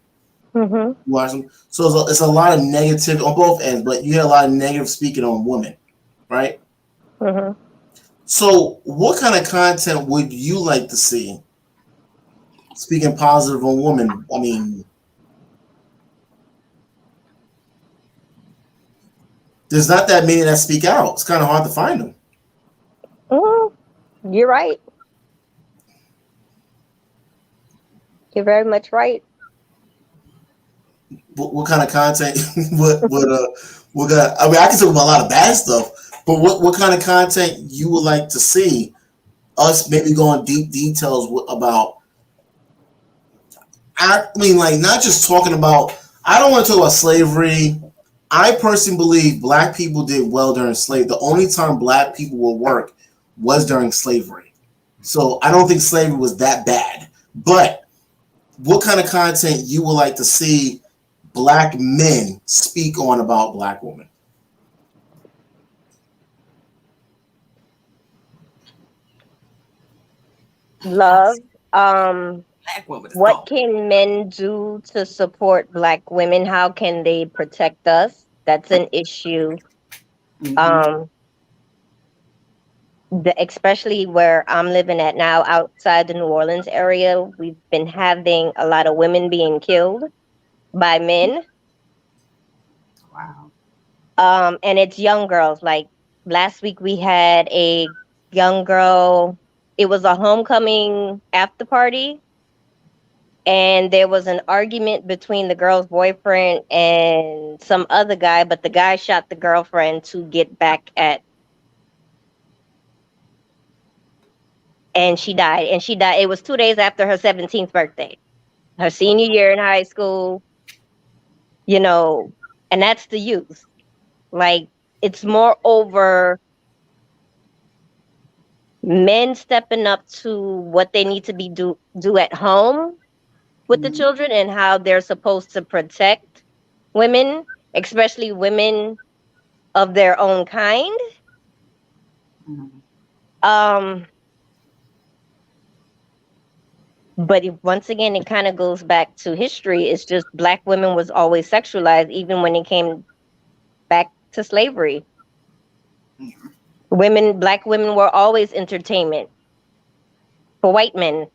Mm-hmm. You watch them. So it's a lot of negative on both ends, but you hear a lot of negative speaking on women, right? Mm-hmm. So what kind of content would you like to see speaking positive on women? I mean, there's not that many that speak out. It's kind of hard to find them. You're right. You're very much right. What kind of content? what I mean, I can talk about a lot of bad stuff, but what kind of content you would like to see us maybe go in deep details about? I mean, like not just talking about. I don't want to talk about slavery. I personally believe black people did well during slavery. The only time black people will work was during slavery. So I don't think slavery was that bad. But what kind of content you would like to see black men speak on about black women. Love. Black woman is What gone. can men do to support black women? How can they protect us? That's an issue. Mhm. Especially where I'm living at now, outside the New Orleans area, we've been having a lot of women being killed by men. Wow. And it's young girls. Like last week, we had a young girl. It was a homecoming after party, and there was an argument between the girl's boyfriend and some other guy, but the guy shot the girlfriend to get back at, and she died. And she died. It was 2 days after her 17th birthday, her senior year in high school, you know, and that's the youth. Like, it's more over men stepping up to what they need to be do at home with the children, and how they're supposed to protect women, especially women of their own kind. But once again, it kind of goes back to history. It's just black women was always sexualized, even when it came back to slavery. Black women were always entertainment for white men.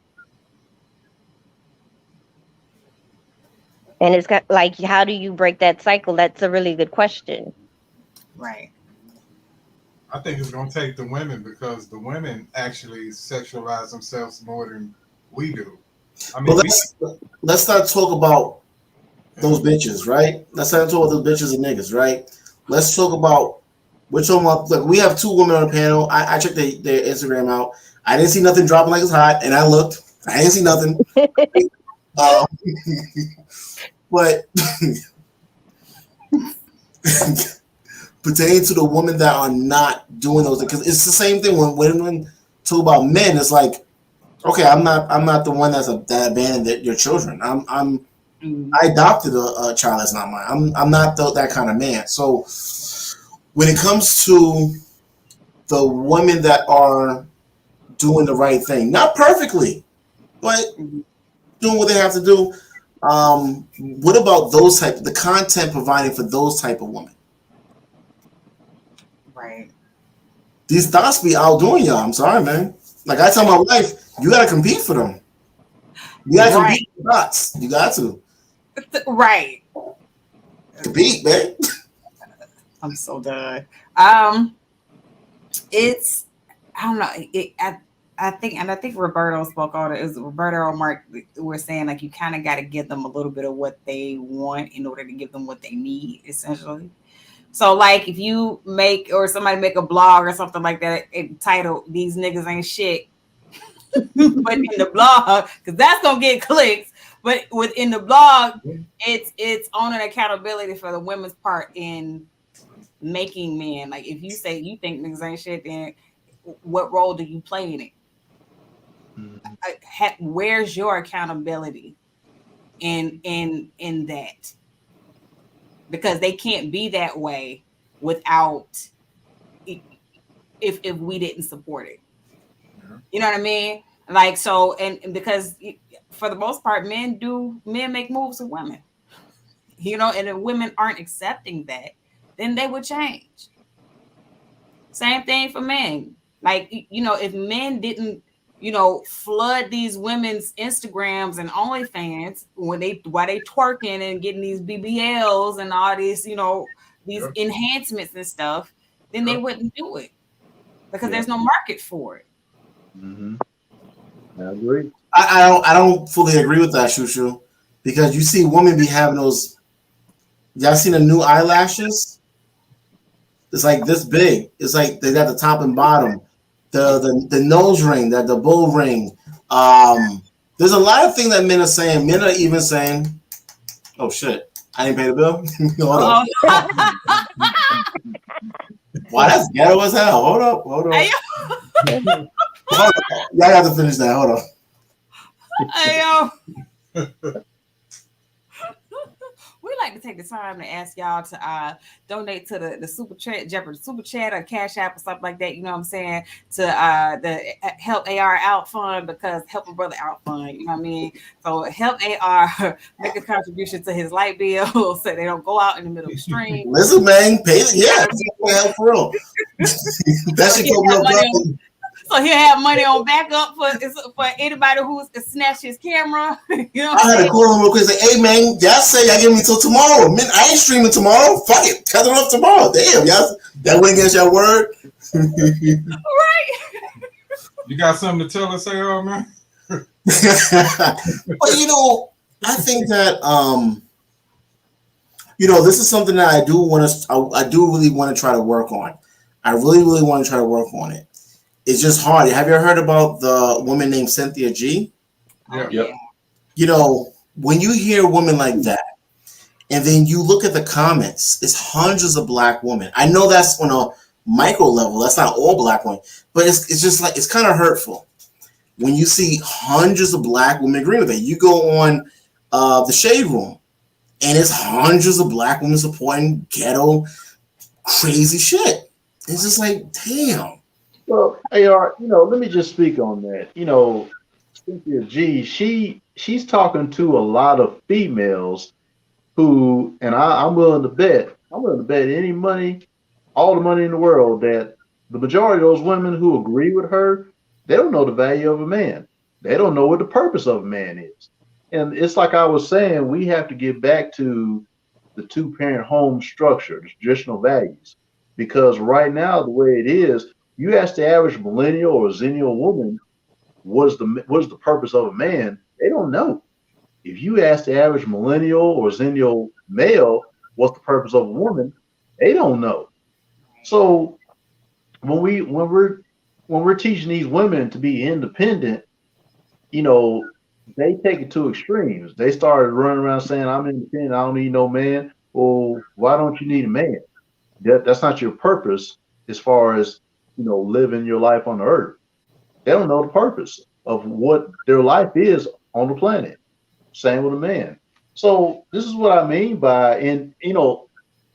And it's got, like, how do you break that cycle? That's a really good question. Right. I think it's going to take the women, because the women actually sexualize themselves more than we do. I mean, let's start talk about those bitches, right? Let's start talk about those bitches and niggas, right? Let's talk about, we're talking about, like, we have two women on the panel. I checked their Instagram out. I didn't see nothing dropping like it's hot, and I looked. I didn't see nothing. But pertaining to the women that are not doing those, because it's the same thing when women talk about men. It's like, okay, I'm not the one that abandoned your children. I adopted a child that's not mine. I'm not that kind of man. So when it comes to the women that are doing the right thing, not perfectly, but doing what they have to do, what about the content providing for those type of women? Right. These thoughts be outdoing y'all. I'm sorry, man. Like I tell my wife, you gotta compete for them. You gotta compete for thoughts. You got to. Right. Compete, man. I'm so done. It's, I don't know. I think Roberto spoke on it. It was Roberto or Mark were saying, like, you kind of got to give them a little bit of what they want in order to give them what they need, essentially. So, like, if you make, or somebody make a blog or something like that entitled "These Niggas Ain't Shit," but in the blog, because that's gonna get clicks. But within the blog, it's owning accountability for the women's part in making men. Like, if you say you think niggas ain't shit, then what role do you play in it? Where's your accountability in that? Because they can't be that way without, if we didn't support it. You know what I mean? Like, so, and because for the most part, men make moves with women, you know, and if women aren't accepting that, then they would change. Same thing for men. Like, you know, if men didn't, you know, flood these women's Instagrams and OnlyFans while they twerking and getting these BBLs and all these, you know, these enhancements and stuff, then they wouldn't do it, because there's no market for it. I agree. I don't fully agree with that, Shushu, because you see women be having those. Y'all seen the new eyelashes? It's like this big. It's like they got the top and bottom, the nose ring, the bow ring. There's a lot of things that men are saying. Men are even saying, "Oh shit, I didn't pay the bill." Hold on. Wow, that's ghetto as hell. Hold up. Hold on. Y'all got to finish that. Hold on. We like to take the time to ask y'all to donate to the super chat, Jeopardy super chat or Cash App or something like that. You know what I'm saying? To the Help AR Out Fund, because Help a Brother Out Fund. You know what I mean? So help AR make a contribution to his light bill so they don't go out in the middle of the stream. Listen, man, pay it. Yeah, help for real. That should go real well. So he'll have money on backup for anybody who's snatched his camera. You know what I had to call him real quick and say, hey, man, y'all say y'all give me till tomorrow. Man, I ain't streaming tomorrow. Fuck it. Cut it off tomorrow. Damn, y'all. That went against your word. Right. You got something to tell us, AR, man? But, you know, I think that, you know, this is something that I do really want to try to work on. I really, really want to try to work on it. It's just hard. Have you ever heard about the woman named Cynthia G? Yeah. Yep. You know, when you hear women like that, and then you look at the comments, it's hundreds of black women. I know that's on a micro level. That's not all black women, but it's just like, it's kind of hurtful when you see hundreds of black women agree with it. You go on the Shade Room, and it's hundreds of black women supporting ghetto crazy shit. It's just like, damn. Well, AR, you know, let me just speak on that. You know, Cynthia G, she's talking to a lot of females who, and I'm willing to bet any money, all the money in the world, that the majority of those women who agree with her, they don't know the value of a man. They don't know what the purpose of a man is. And it's like I was saying, we have to get back to the two-parent home structure, the traditional values. Because right now, the way it is, you ask the average millennial or zennial woman, what is the purpose of a man? They don't know. If you ask the average millennial or zennial male, what's the purpose of a woman? They don't know. So when we're teaching these women to be independent, you know, they take it to extremes. They started running around saying, I'm independent, I don't need no man. Well, why don't you need a man? That's not your purpose as far as, you know, living your life on the earth. They don't know the purpose of what their life is on the planet. Same with a man. So this is what I mean by, and you know,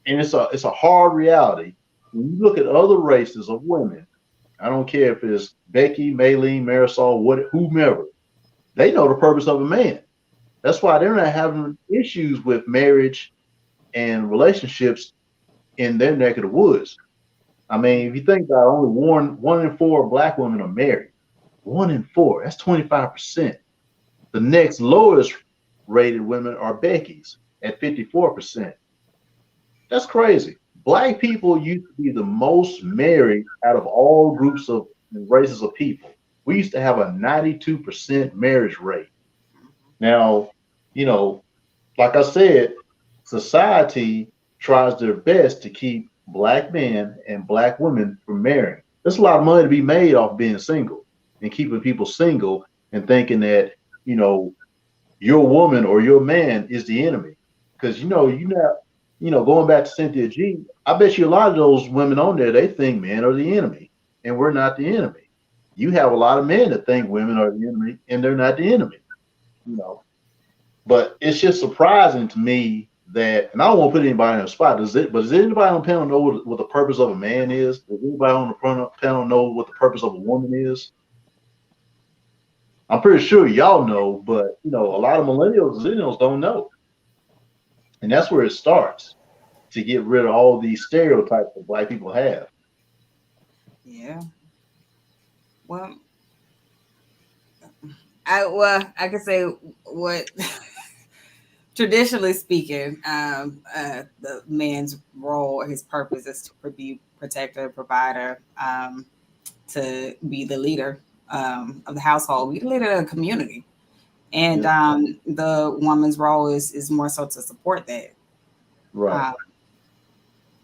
and it's a hard reality. When you look at other races of women, I don't care if it's Becky, Maylene, Marisol, whomever, they know the purpose of a man. That's why they're not having issues with marriage and relationships in their neck of the woods. I mean, if you think about it, only one in four black women are married. 1 in 4, that's 25%. The next lowest rated women are Becky's at 54%. That's crazy. Black people used to be the most married out of all groups of races of people. We used to have a 92% marriage rate. Now, you know, like I said, society tries their best to keep black men and black women from marrying. There's a lot of money to be made off being single and keeping people single and thinking that, you know, your woman or your man is the enemy. Because, going back to Cynthia G, I bet you a lot of those women on there, they think men are the enemy and we're not the enemy. You have a lot of men that think women are the enemy and they're not the enemy, you know. But it's just surprising to me that, and I don't want to put anybody on the spot, does anybody on the panel know what the purpose of a man is? Does anybody on the panel know what the purpose of a woman is? I'm pretty sure y'all know, but you know, a lot of millennials and zennials don't know. And that's where it starts, to get rid of all these stereotypes that black people have. Yeah. Well, I can say what traditionally speaking, the man's role, his purpose is to be protector, provider, to be the leader of the household, be the leader of the community. And the woman's role is more so to support that. Right.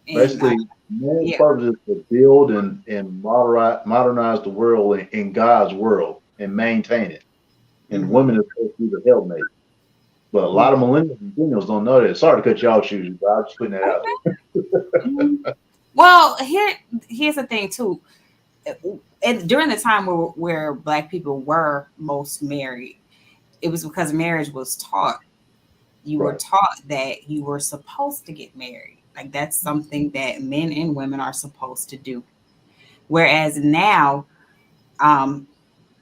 Basically, man's purpose is to build and modernize the world in God's world and maintain it. And women are supposed to be the helpmate. But a lot of millennials and millennials don't know that. Sorry to cut y'all shoes, but I'm just putting that out there. Well, here's the thing too. During the time where black people were most married, it was because marriage was taught. You were taught that you were supposed to get married. Like that's something that men and women are supposed to do. Whereas now,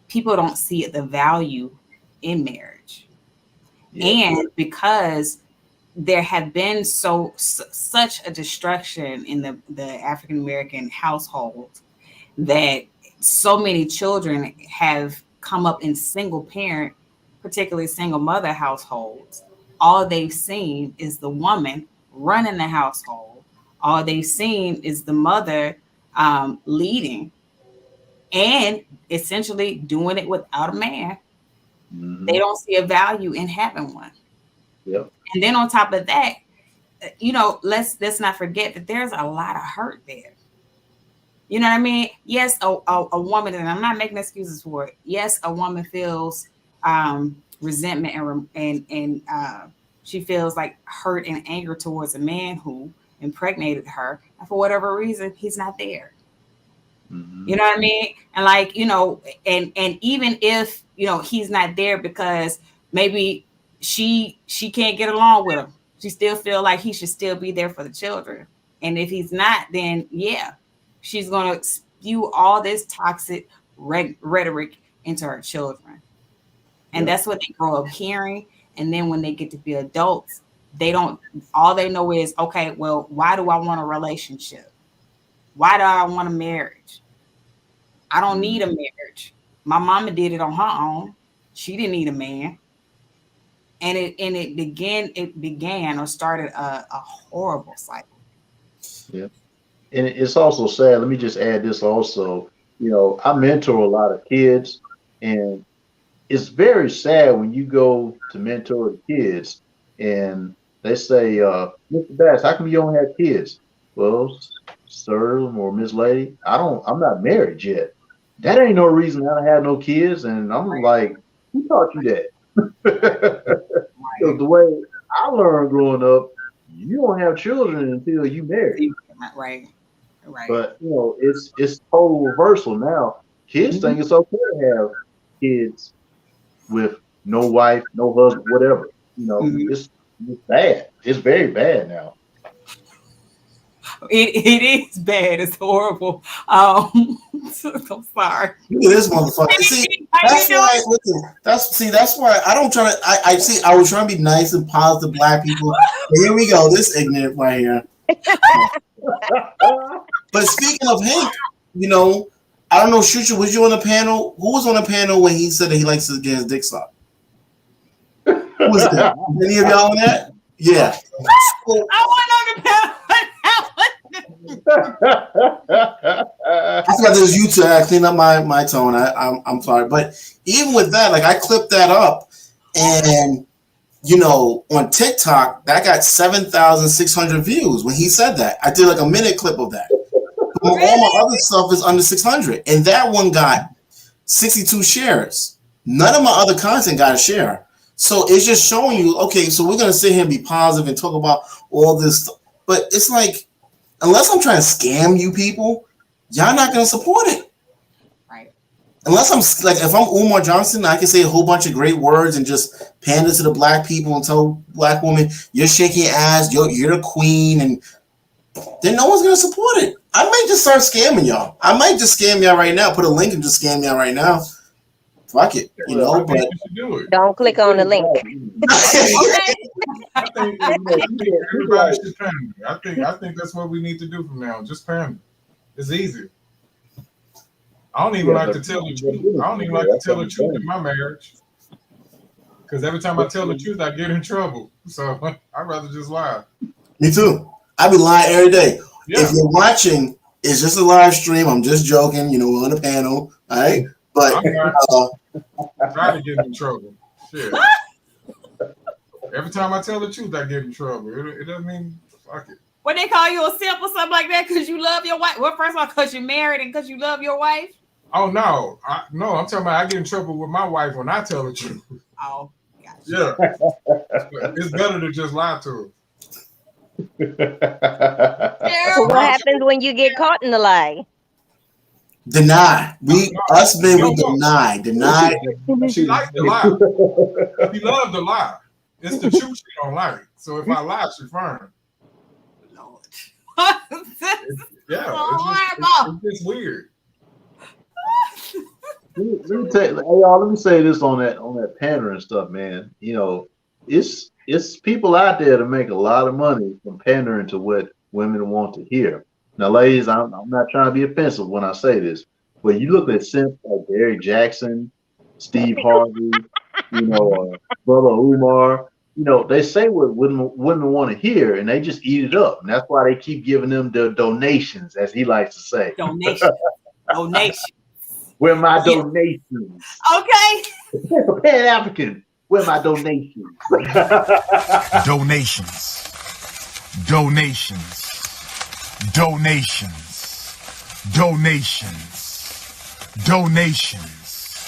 people don't see the value in marriage. And because there have been such a destruction in the African American household that so many children have come up in single parent, particularly single mother households. All they've seen is the woman running the household. All they've seen is the mother leading and essentially doing it without a man. They don't see a value in having one. Yep. And then on top of that, let's not forget that there's a lot of hurt there. You know what I mean? Yes, a woman, and I'm not making excuses for it. Yes, a woman feels resentment and she feels like hurt and anger towards a man who impregnated her, and for whatever reason, he's not there. You know what I mean? And like, and even if, he's not there because maybe she can't get along with him, she still feel like he should still be there for the children. And if he's not, then yeah, she's going to spew all this toxic rhetoric into her children. And that's what they grow up hearing. And then when they get to be adults, all they know is, okay, well, why do I want a relationship? Why do I want a marriage? I don't need a marriage. My mama did it on her own. She didn't need a man. And it began or started a horrible cycle. Yeah. And it's also sad. Let me just add this also. I mentor a lot of kids, and it's very sad when you go to mentor the kids and they say, Mr. Bass, how come you don't have kids? Well, sir or Miss Lady, I'm not married yet. That ain't no reason I don't have no kids. And I'm like, who taught you that? So the way I learned growing up, you don't have children until you marry. Right. But it's total reversal now. Kids think it's okay to have kids with no wife, no husband, whatever. It's bad. It's very bad now. It is bad. It's horrible. I'm sorry. Look at this motherfucker. See, that's why I don't try to. I was trying to be nice and positive black people. But here we go. This ignorant right here. But speaking of Hank, I don't know, Shucha, was you on the panel? Who was on the panel when he said that he likes to get his dick sucked? Who was that? Any of y'all on that? Yeah. I went on the panel. I forgot this YouTube. I cleaned up my tone. I'm sorry, but even with that, like I clipped that up, and on TikTok that got 7,600 views when he said that. I did like a minute clip of that. All my other stuff is under 600, and that one got 62 shares. None of my other content got a share. So it's just showing you, okay, so we're gonna sit here and be positive and talk about all this stuff, but it's like, unless I'm trying to scam you people, y'all not gonna support it. Right. Unless I'm like, if I'm Umar Johnson, I can say a whole bunch of great words and just pander to the black people and tell black women, you're shaking your ass, you're the queen, and then no one's gonna support it. I might just start scamming y'all. I might just scam y'all right now. Put a link and just scam y'all right now. Fuck it, but don't click on the link. I think everybody should pander. I think that's what we need to do from now. Just pander. It's easy. I don't even like to tell the truth. I don't even like to tell the truth in my marriage. Because every time I tell the truth, I get in trouble. So I'd rather just lie. Me too. I be lying every day. Yeah. If you're watching, it's just a live stream. I'm just joking. We're on the panel. All right. But I'm trying to get in trouble. Shit. Every time I tell the truth, I get in trouble. It doesn't mean fuck it. What they call you, a simp or something like that because you love your wife? Well, first of all, because you're married and because you love your wife? Oh, no. I'm talking about I get in trouble with my wife when I tell the truth. Oh, gotcha. Yeah. It's better to just lie to her. So what happens when you get caught in the lie? Deny. Us men, we No, deny. She liked to lie. She loved to lie. It's the truth she don't like. So if I lie, she firm. Lord. Yeah, it's just weird. Let me say this on that pandering stuff, man. You know, it's people out there to make a lot of money from pandering to what women want to hear. Now, ladies, I'm not trying to be offensive when I say this, but you look at simps like Derrick Jackson, Steve Harvey, Brother Umar. You know, they say what women want to hear, and they just eat it up, and that's why they keep giving them the donations, as he likes to say. Donation. Where my donations? Okay. Pan African. Where my donations? Donations. Donations. Donations. Donations. Donations.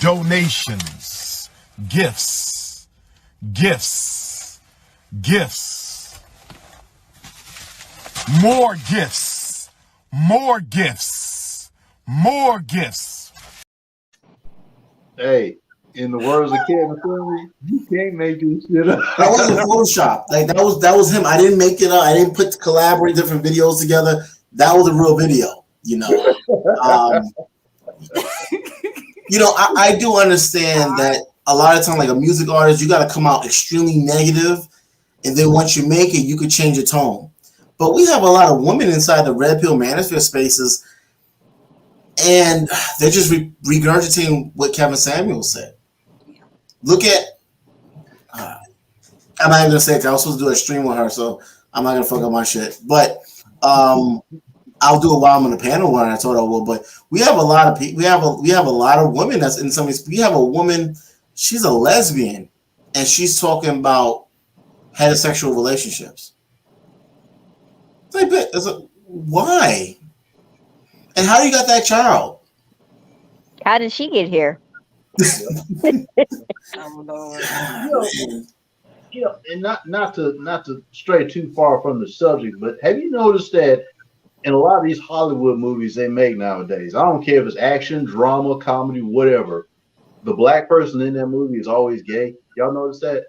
Donations. Gifts. Gifts. Gifts. More gifts. More gifts. More gifts. Hey, in the words of Kevin Family, you can't make this shit up. That wasn't Photoshop. Like that was him. I didn't make it up. I didn't collaborate different videos together. That was a real video. I do understand that a lot of time, like a music artist, you got to come out extremely negative, and then once you make it, you could change your tone. But we have a lot of women inside the Red Pill Manosphere spaces, and they're just regurgitating what Kevin Samuel said. Look at, I'm not even gonna say it. I was supposed to do a stream with her, so I'm not gonna fuck up my shit. But I'll do it while I'm on the panel when I told her I will. But we have a lot of people. We have a lot of women that's in some of these. We have a woman. She's a lesbian, and she's talking about heterosexual relationships. It's like, why? And how do you got that child? How did she get here? Oh, Lord. And not to stray too far from the subject, but have you noticed that in a lot of these Hollywood movies they make nowadays, I don't care if it's action, drama, comedy, whatever, the black person in that movie is always gay. Y'all notice that?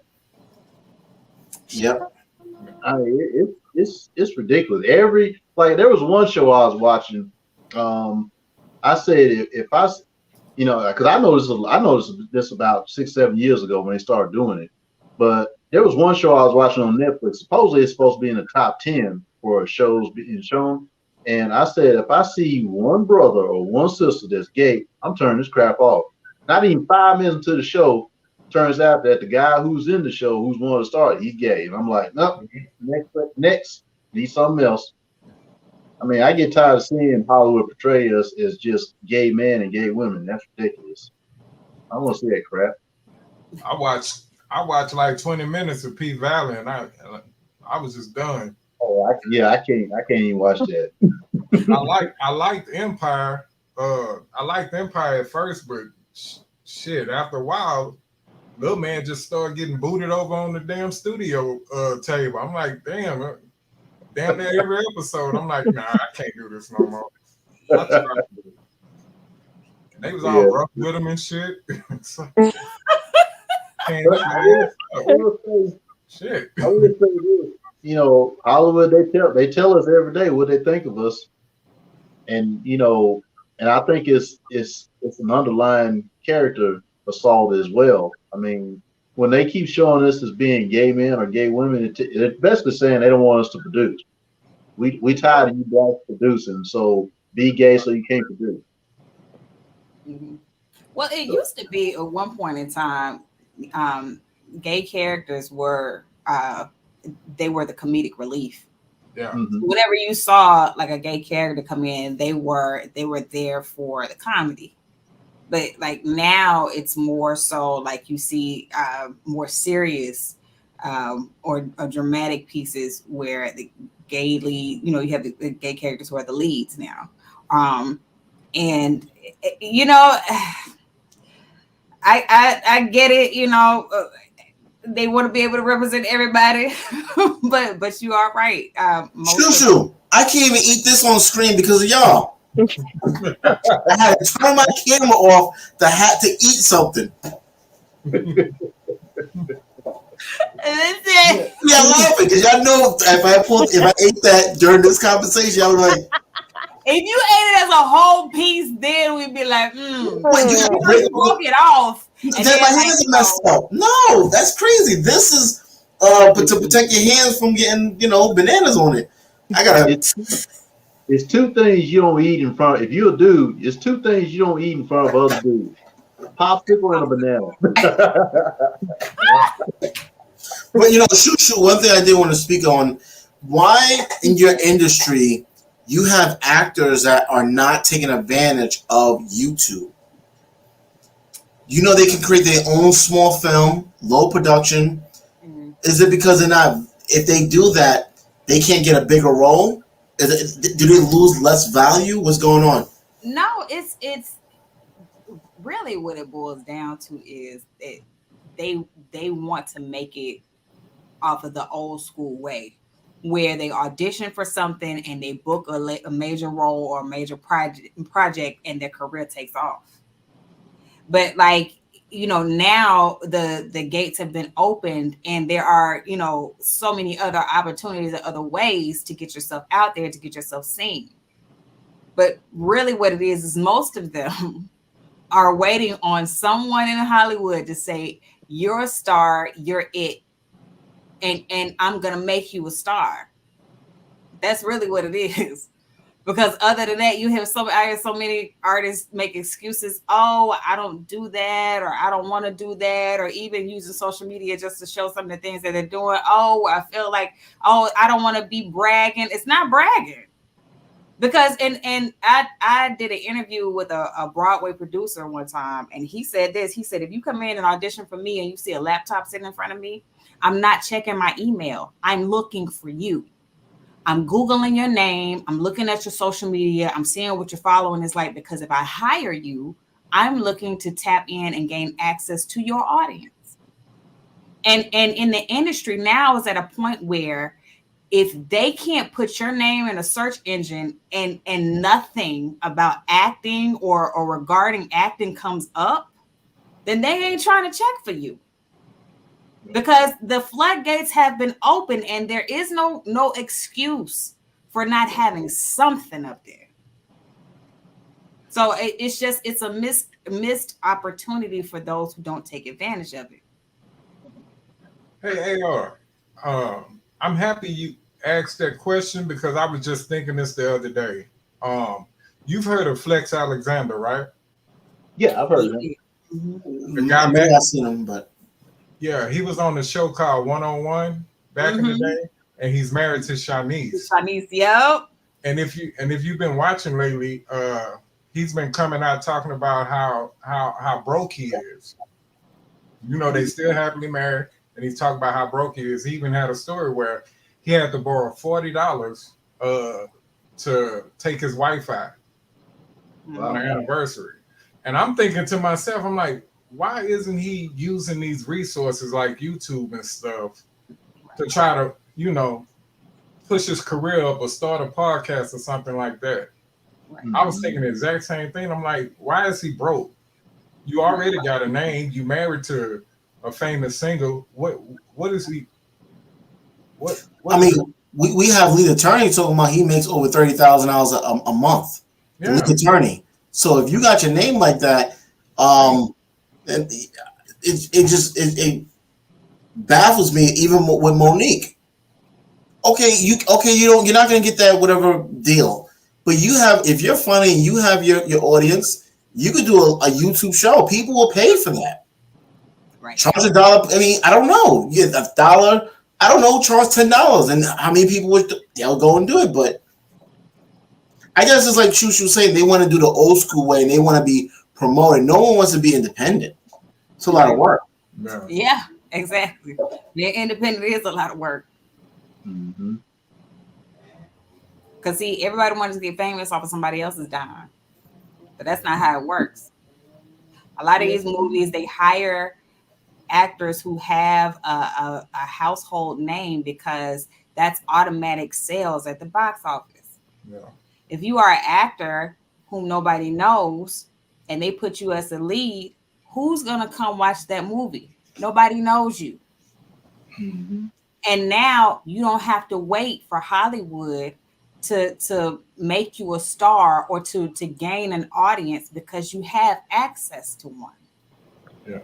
Yep. I mean, it's ridiculous. There was one show I was watching. I said if I, because I noticed this about 6-7 years ago when they started doing it. But there was one show I was watching on Netflix. Supposedly it's supposed to be in the top 10 for shows being shown. And I said, if I see one brother or one sister that's gay, I'm turning this crap off. Not even 5 minutes into the show, turns out that the guy who's in the show, who's one of the stars, he's gay. And I'm like, no, next, need something else. I mean, I get tired of seeing Hollywood portray us as just gay men and gay women. That's ridiculous. I don't want to see that crap. I watched like 20 minutes of P Valley, and I was just done. Oh, I can't even watch that. I liked Empire. I liked Empire at first, but shit, after a while, little man just started getting booted over on the damn studio table. I'm like, damn near every episode. I'm like, nah, I can't do this no more. I tried to do it. And they was all rough with him and shit. Shit. I would say this. Hollywood, they tell us every day what they think of us, and and I think it's an underlying character assault as well. I mean, when they keep showing us as being gay men or gay women, it's basically saying they don't want us to produce. We tired of you blacks producing, so be gay so you can't produce. Mm-hmm. Well, it used to be at one point in time, gay characters were they were the comedic relief. Yeah. Mm-hmm. Whenever you saw like a gay character come in, they were there for the comedy. But like now it's more so like you see more serious or dramatic pieces where the gay lead, you have the gay characters who are the leads now. And I get it, they want to be able to represent everybody, but you are right. Shoo, I can't even eat this on screen because of y'all. I had to turn my camera off to have to eat something. Listen, Yeah, I'm laughing because y'all know if I ate that during this conversation, I was like, if you ate it as a whole piece, then we'd be like, "Wait, you got to you break broke it off. And then my hands are messed up." No, that's crazy. This is to protect your hands from getting bananas on it. I gotta. It's two things you don't eat in front. If you're a dude, it's two things you don't eat in front of other dudes: a popsicle and a banana. But shoot. One thing I did want to speak on: why in your industry you have actors that are not taking advantage of YouTube? They can create their own small film, low production. Mhm. Is it because they're not? If they do that, they can't get a bigger role? Do they lose less value? What's going on? No, it's really what it boils down to is that they want to make it off of the old school way, where they audition for something and they book a major role or a major project and their career takes off. But now the gates have been opened and there are so many other opportunities and other ways to get yourself out there, to get yourself seen. But really what it is most of them are waiting on someone in Hollywood to say, you're a star, you're it, and I'm gonna make you a star. That's really what it is. Because other than that, I hear so many artists make excuses. Oh, I don't do that, or I don't want to do that, or even using social media just to show some of the things that they're doing. Oh, I feel like, I don't want to be bragging. It's not bragging. Because and I did an interview with a Broadway producer one time, and he said this. He said, if you come in and audition for me and you see a laptop sitting in front of me, I'm not checking my email. I'm looking for you. I'm Googling your name. I'm looking at your social media. I'm seeing what your following is like, because if I hire you, I'm looking to tap in and gain access to your audience. And in the industry now is at a point where if they can't put your name in a search engine and nothing about acting or regarding acting comes up, then they ain't trying to check for you. Because the floodgates have been open and there is no excuse for not having something up there. So it's a missed opportunity for those who don't take advantage of it. Hey, AR, I'm happy you asked that question because I was just thinking this the other day. You've heard of Flex Alexander, right? Yeah, I've heard of him. The guy Maybe I've seen him, but yeah, he was on the show called 101 back in the day, and he's married to Shanice. Shanice, yep. And if you've been watching lately, he's been coming out talking about how broke he is. They still happily married, and he's talking about how broke he is. He even had a story where he had to borrow $40 to take his wife out on her anniversary. And I'm thinking to myself, I'm like, why isn't he using these resources like YouTube and stuff to try to, push his career up or start a podcast or something like that? Right. I was thinking the exact same thing. I'm like, why is he broke? You already got a name. You married to a famous singer. What is he? What I mean, we have lead attorney talking about he makes over $30,000 a month. The lead attorney. So if you got your name like that, it baffles me even with Monique. You're not gonna get that whatever deal, but if you're funny and you have your audience, you could do a YouTube show. People will pay for that. Right. Charge $1. I mean, I don't know. Yeah, $1. I don't know. Charge $10, and how many people they'll go and do it? But I guess it's like Shushu was saying, they want to do the old school way and they want to be promoted. No one wants to be independent. It's a lot of work. Yeah, exactly. Being independent is a lot of work. Mm-hmm. Because see, everybody wants to get famous off of somebody else's dime. But that's not how it works. A lot of these movies, they hire actors who have a household name because that's automatic sales at the box office. Yeah. If you are an actor whom nobody knows and they put you as the lead, who's gonna come watch that movie? Nobody knows you. Mm-hmm. And now you don't have to wait for Hollywood to make you a star or to gain an audience because you have access to one. Yeah.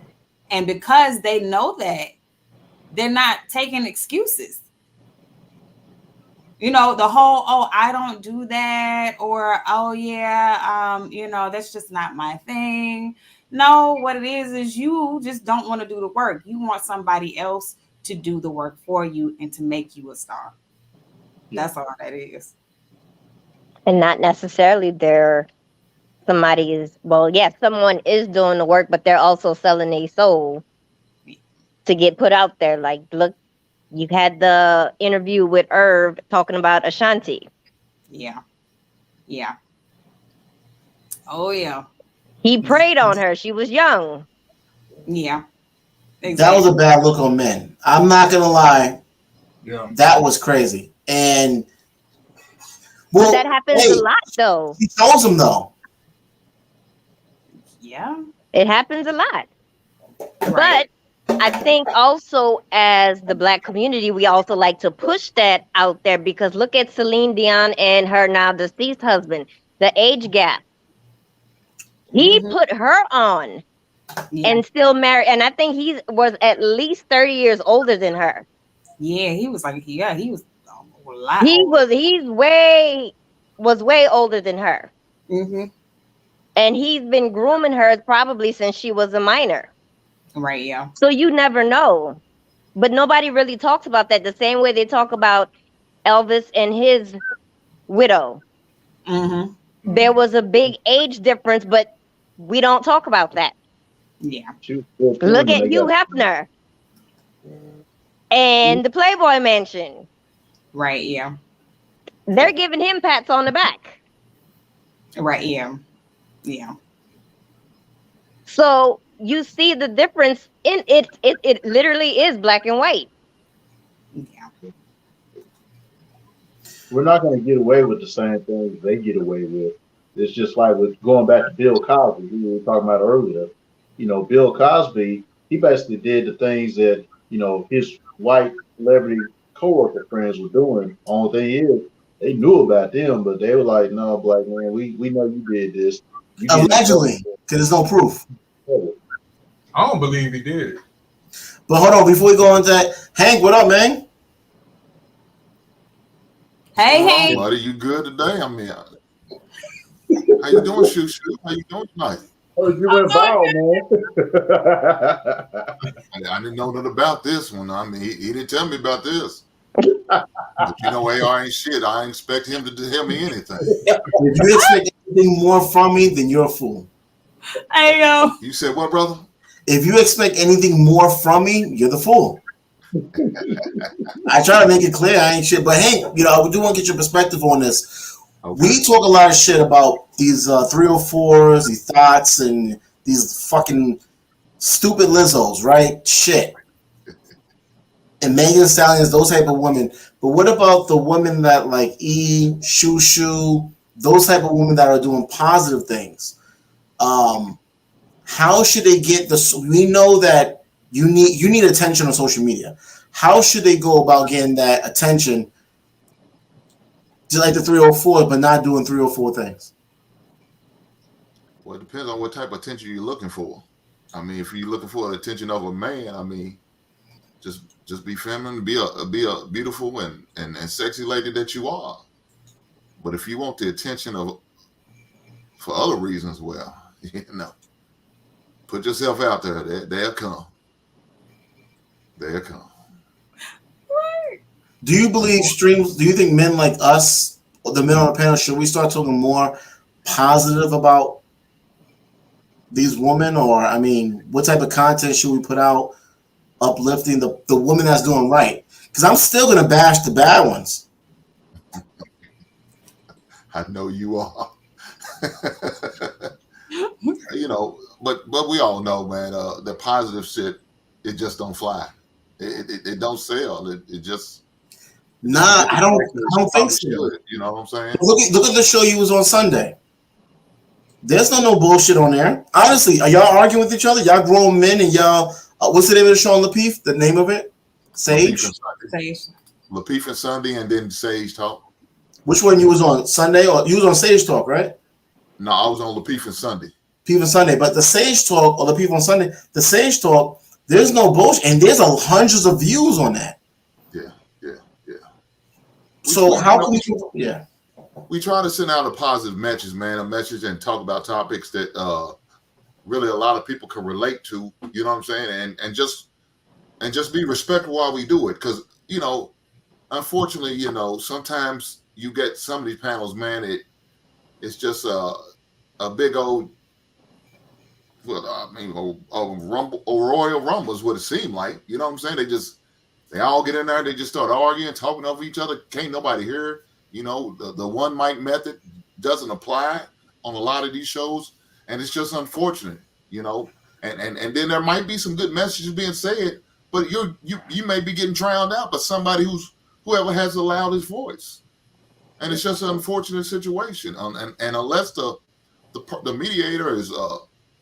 And because they know that, they're not taking excuses. You know, the whole, oh, I don't do that, or oh yeah, you know, that's just not my thing. No, what it is you just don't want to do the work. You want somebody else to do the work for you and to make you a star. Yeah. That's all that is. And not necessarily somebody is, well, yeah, someone is doing the work, but they're also selling their soul to get put out there. Like, look, you had the interview with Irv talking about Ashanti. Yeah. Yeah. Oh yeah. He preyed on her. She was young. Yeah. Exactly. That was a bad look on men. I'm not gonna lie. Yeah. That was crazy. And But that happens a lot, though. He tells him though. Yeah. It happens a lot. Right. But I think also as the Black community, we also like to push that out there because look at Celine Dion and her now deceased husband, the age gap. He put her on and still married. And I think he was at least 30 years older than her. Yeah, he was like, he was a lot. Was way older than her. Mm-hmm. And he's been grooming her probably since she was a minor. Right, yeah. So you never know. But nobody really talks about that the same way they talk about Elvis and his widow. Mm-hmm. There was a big age difference, but we don't talk about that. Yeah. Look at Hugh Hefner and the Playboy Mansion. Right, yeah. They're giving him pats on the back. Right, yeah. Yeah. So you see the difference in it. It literally is black and white. Yeah. We're not going to get away with the same things they get away with. It's just like with going back to Bill Cosby, who we were talking about earlier. You know, Bill Cosby, he basically did the things that, you know, his white celebrity coworker friends were doing. Only thing is, they knew about them, but they were like, no, black man, we know you did this. You did Allegedly, because there's no proof. I don't believe he did. But hold on, before we go into that, Hank, what up, man? Hey, hey. Buddy, you good today? I mean, how you doing, Shoo Shoo? How you doing tonight? Oh, you went viral, man. I didn't know nothing about this one. I mean, he didn't tell me about this. But you know, AR ain't shit. I ain't expect him to tell me anything. If you expect anything more from me, then you're a fool. I know. You said what, brother? If you expect anything more from me, you're the fool. I try to make it clear I ain't shit, but hey, you know, we do want to get your perspective on this. Okay. We talk a lot of shit about these 304s, these thoughts, and these fucking stupid Lizzos, right? Shit. And Megan Thee Stallions, those type of women. But what about the women that like Shoo Shoo, those type of women that are doing positive things? How should they get this? We know that you need attention on social media. How should they go about getting that attention? Just like the 304, but not doing 304 things. Well, it depends on what type of attention you're looking for. I mean, if you're looking for the attention of a man, I mean, just be feminine, be a beautiful and sexy lady that you are. But if you want the attention for other reasons, well, you know, put yourself out there. They'll come. They'll come. Do you believe streams? Do you think men like us, the men on the panel, should we start talking more positive about these women? Or, I mean, what type of content should we put out uplifting the woman that's doing right? Because I'm still going to bash the bad ones. I know you are. You know, but we all know, man, the positive shit, it just don't fly. It don't sell. It just... Nah, I don't think so. Should, you know what I'm saying? Look at the show you was on Sunday. There's no bullshit on there. Honestly, are y'all arguing with each other? Y'all grown men and y'all. What's the name of the show on Lapeef? The name of it? Sage. Lapeef and Sunday, and then Sage Talk. Which one you was on? Sunday or you was on Sage Talk, right? No, I was on Lapeef and Sunday. Lapeef and Sunday, but the Sage Talk or Lapeef on Sunday, the Sage Talk, there's no bullshit, and there's hundreds of views on that. Yeah. So how can we? Yeah. We try to send out a positive message, man, a message and talk about topics that really a lot of people can relate to, you know what I'm saying? And just be respectful while we do it. Because, you know, unfortunately, you know, sometimes you get some of these panels, man, it's just a big old, Royal Rumble is what it seemed like. You know what I'm saying? They all get in there, they just start arguing, talking over each other. Can't nobody hear. You know, the one mic method doesn't apply on a lot of these shows, and it's just unfortunate, you know. And then there might be some good messages being said, but you may be getting drowned out by somebody whoever has the loudest voice, and it's just an unfortunate situation. And unless the mediator is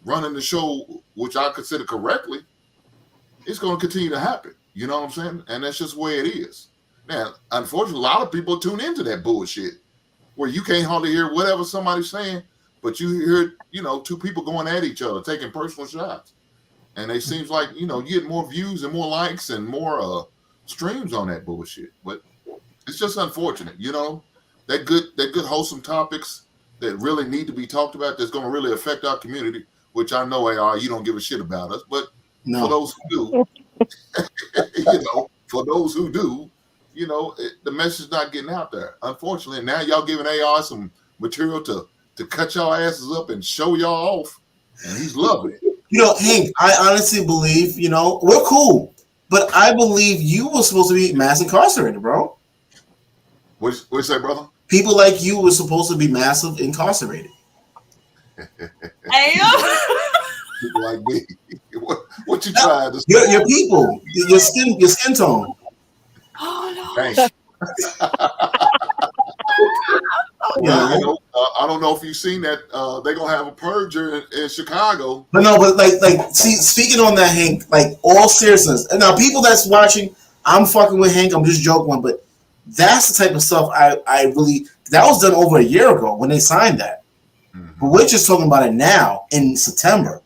running the show, which I consider correctly, it's going to continue to happen. You know what I'm saying? And that's just the way it is. Now, unfortunately, a lot of people tune into that bullshit where you can't hardly hear whatever somebody's saying, but you hear, you know, two people going at each other, taking personal shots. And it seems like, you know, you get more views and more likes and more streams on that bullshit. But it's just unfortunate, you know, that good wholesome topics that really need to be talked about that's going to really affect our community, which I know, AR, you don't give a shit about us. But for those who do, you know, for those who do, you know, the message is not getting out there. Unfortunately, now y'all giving AR some material to cut y'all asses up and show y'all off, and he's loving it. You know, Hank, I honestly believe, you know, we're cool, but I believe you were supposed to be mass incarcerated, bro. What'd you say, brother? People like you were supposed to be massive incarcerated. Hey, people like me. What you trying to say? Your people, your skin tone. Oh no. Thanks. Well, you know, I don't know if you've seen that. They're gonna have a purger in Chicago. But see, speaking on that, Hank, like all seriousness, and now people that's watching, I'm fucking with Hank. I'm just joking, but that's the type of stuff I really, that was done over a year ago when they signed that. Mm-hmm. But we're just talking about it now in September.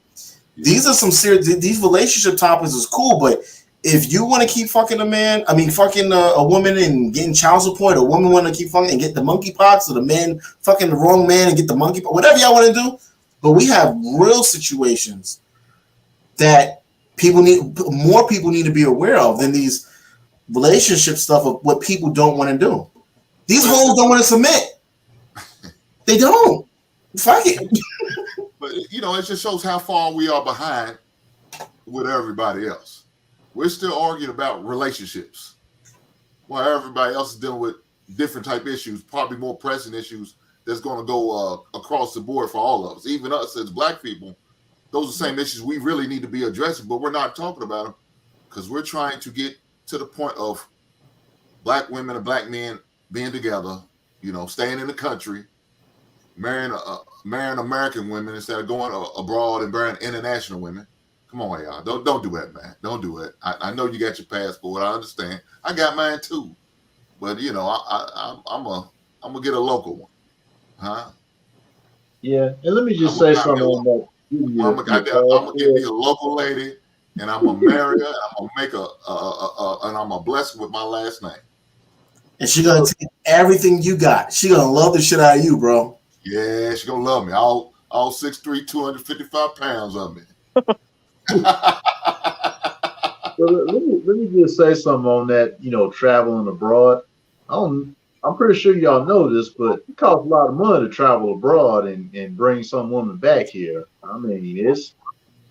Yeah. These are some serious. These relationship topics is cool, but if you want to keep fucking fucking a woman and getting child support, a woman want to keep fucking and get the monkeypox, or the man fucking the wrong man and get the monkeypox, whatever y'all want to do. But we have real situations that more people need to be aware of than these relationship stuff of what people don't want to do. These hoes don't want to submit. They don't. Fuck it. But you know, it just shows how far we are behind with everybody else. We're still arguing about relationships, while everybody else is dealing with different type issues, probably more pressing issues that's going to go across the board for all of us. Even us as Black people, those are the same issues we really need to be addressing, but we're not talking about them because we're trying to get to the point of Black women and Black men being together, you know, staying in the country, marrying American women instead of going abroad and marrying international women. Come on, y'all. Don't do that, man. Don't do it. I know you got your passport. I understand. I got mine too. But you know, I'm gonna get a local one. Huh? Yeah. And let me just say something on that. I'm gonna get me a local lady, and I'm gonna marry her, and I'm gonna make and I'm gonna bless her with my last name. And she's gonna take everything you got. She's gonna love the shit out of you, bro. Yeah, she's gonna love me. All 6'3", 255 pounds of me. So let me just say something on that, you know, traveling abroad. I'm pretty sure y'all know this, but it costs a lot of money to travel abroad and bring some woman back here. I mean, it's,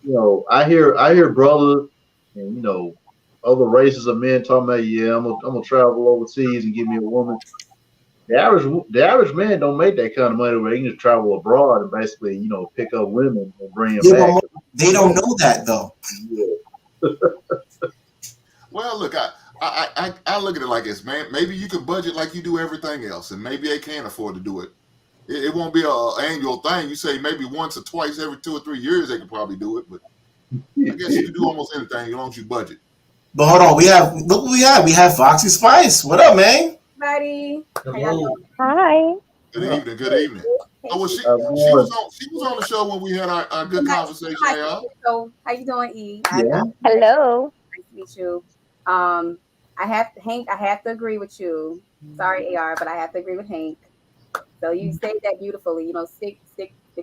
you know, I hear brothers and, you know, other races of men talking about, yeah, I'm gonna travel overseas and get me a woman. The average man don't make that kind of money where he can just travel abroad and basically, you know, pick up women and bring them back. They don't know that though. Yeah. Well, look, I look at it like this, man. Maybe you can budget like you do everything else, and maybe they can't afford to do it. It won't be an annual thing. You say maybe once or twice every 2 or 3 years they could probably do it, but I guess you can do almost anything as long as you budget. But hold on, look what we have. We have Foxy Spice. What up, man? Everybody. Hello. Hi. Good evening. Good evening. Oh, well, she was on the show when we had our good conversation. Hi. So how you doing, E? Yeah. Hello. Nice to meet you. Hank, I have to agree with you. Sorry, AR, but I have to agree with Hank. So you said that beautifully. Stick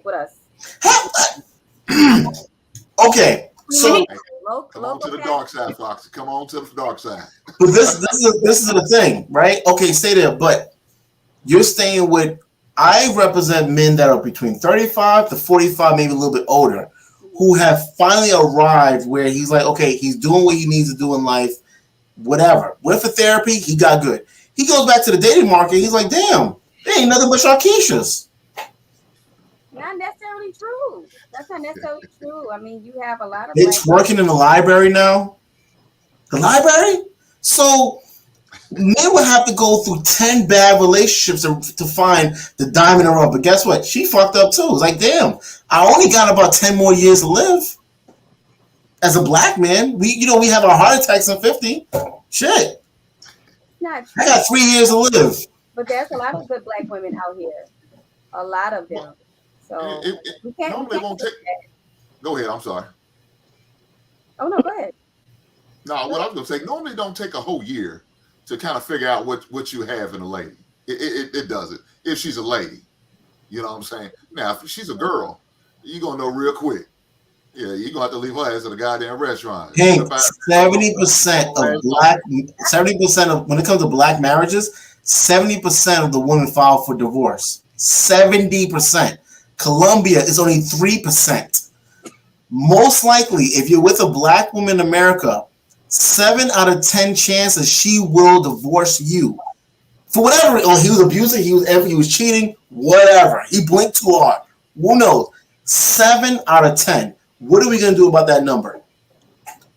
with us. Okay, so come on to the dark side, Foxy. Come on to the dark side. but this is the thing, right? Okay, stay there, but you're staying with. I represent men that are between 35 to 45, maybe a little bit older, who have finally arrived where he's like, okay, he's doing what he needs to do in life, whatever. Went for therapy, he got good. He goes back to the dating market, he's like, damn, there ain't nothing but Sharkeishas. Not necessarily true. That's not necessarily true. I mean, you have a lot of. It's working in the library now. The library? So men would have to go through 10 bad relationships to find the diamond in the rough. But guess what? She fucked up too. It's like, damn, I only got about 10 more years to live. As a black man, we have our heart attacks in 50. Shit. Not true. I got 3 years to live. But there's a lot of good black women out here. A lot of them. So we can't. Normally won't take. Go ahead. I'm sorry. Oh no, go ahead. No, what I was gonna say. Normally, don't take a whole year to kind of figure out what you have in a lady. It doesn't. If she's a lady, you know what I'm saying. Now, if she's a girl, you're gonna know real quick. Yeah, you're gonna have to leave her ass at a goddamn restaurant. Hey, 70% of black, 70% of when it comes to black marriages, 70% of the women file for divorce. 70%. Colombia is only 3%. Most likely, if you're with a black woman in America, 7 out of 10 chances she will divorce you. For whatever, he was abusive, he was cheating, whatever. He blinked too hard. Who knows? 7 out of 10. What are we gonna do about that number?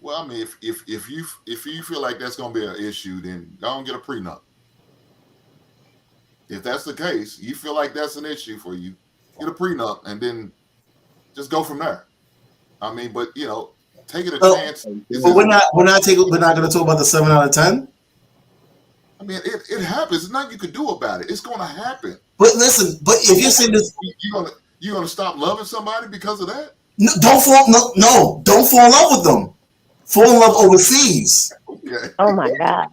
Well, I mean, if you feel like that's gonna be an issue, then go and get a prenup. If that's the case, you feel like that's an issue for you, get a prenup and then just go from there. I mean, but take it a chance. But we're not gonna talk about the 7 out of 10. I mean, it happens. There's nothing you can do about it. It's gonna happen. But listen, if you're saying this, you're gonna stop loving somebody because of that? No, don't fall in love with them. Fall in love overseas. Okay. Oh my God.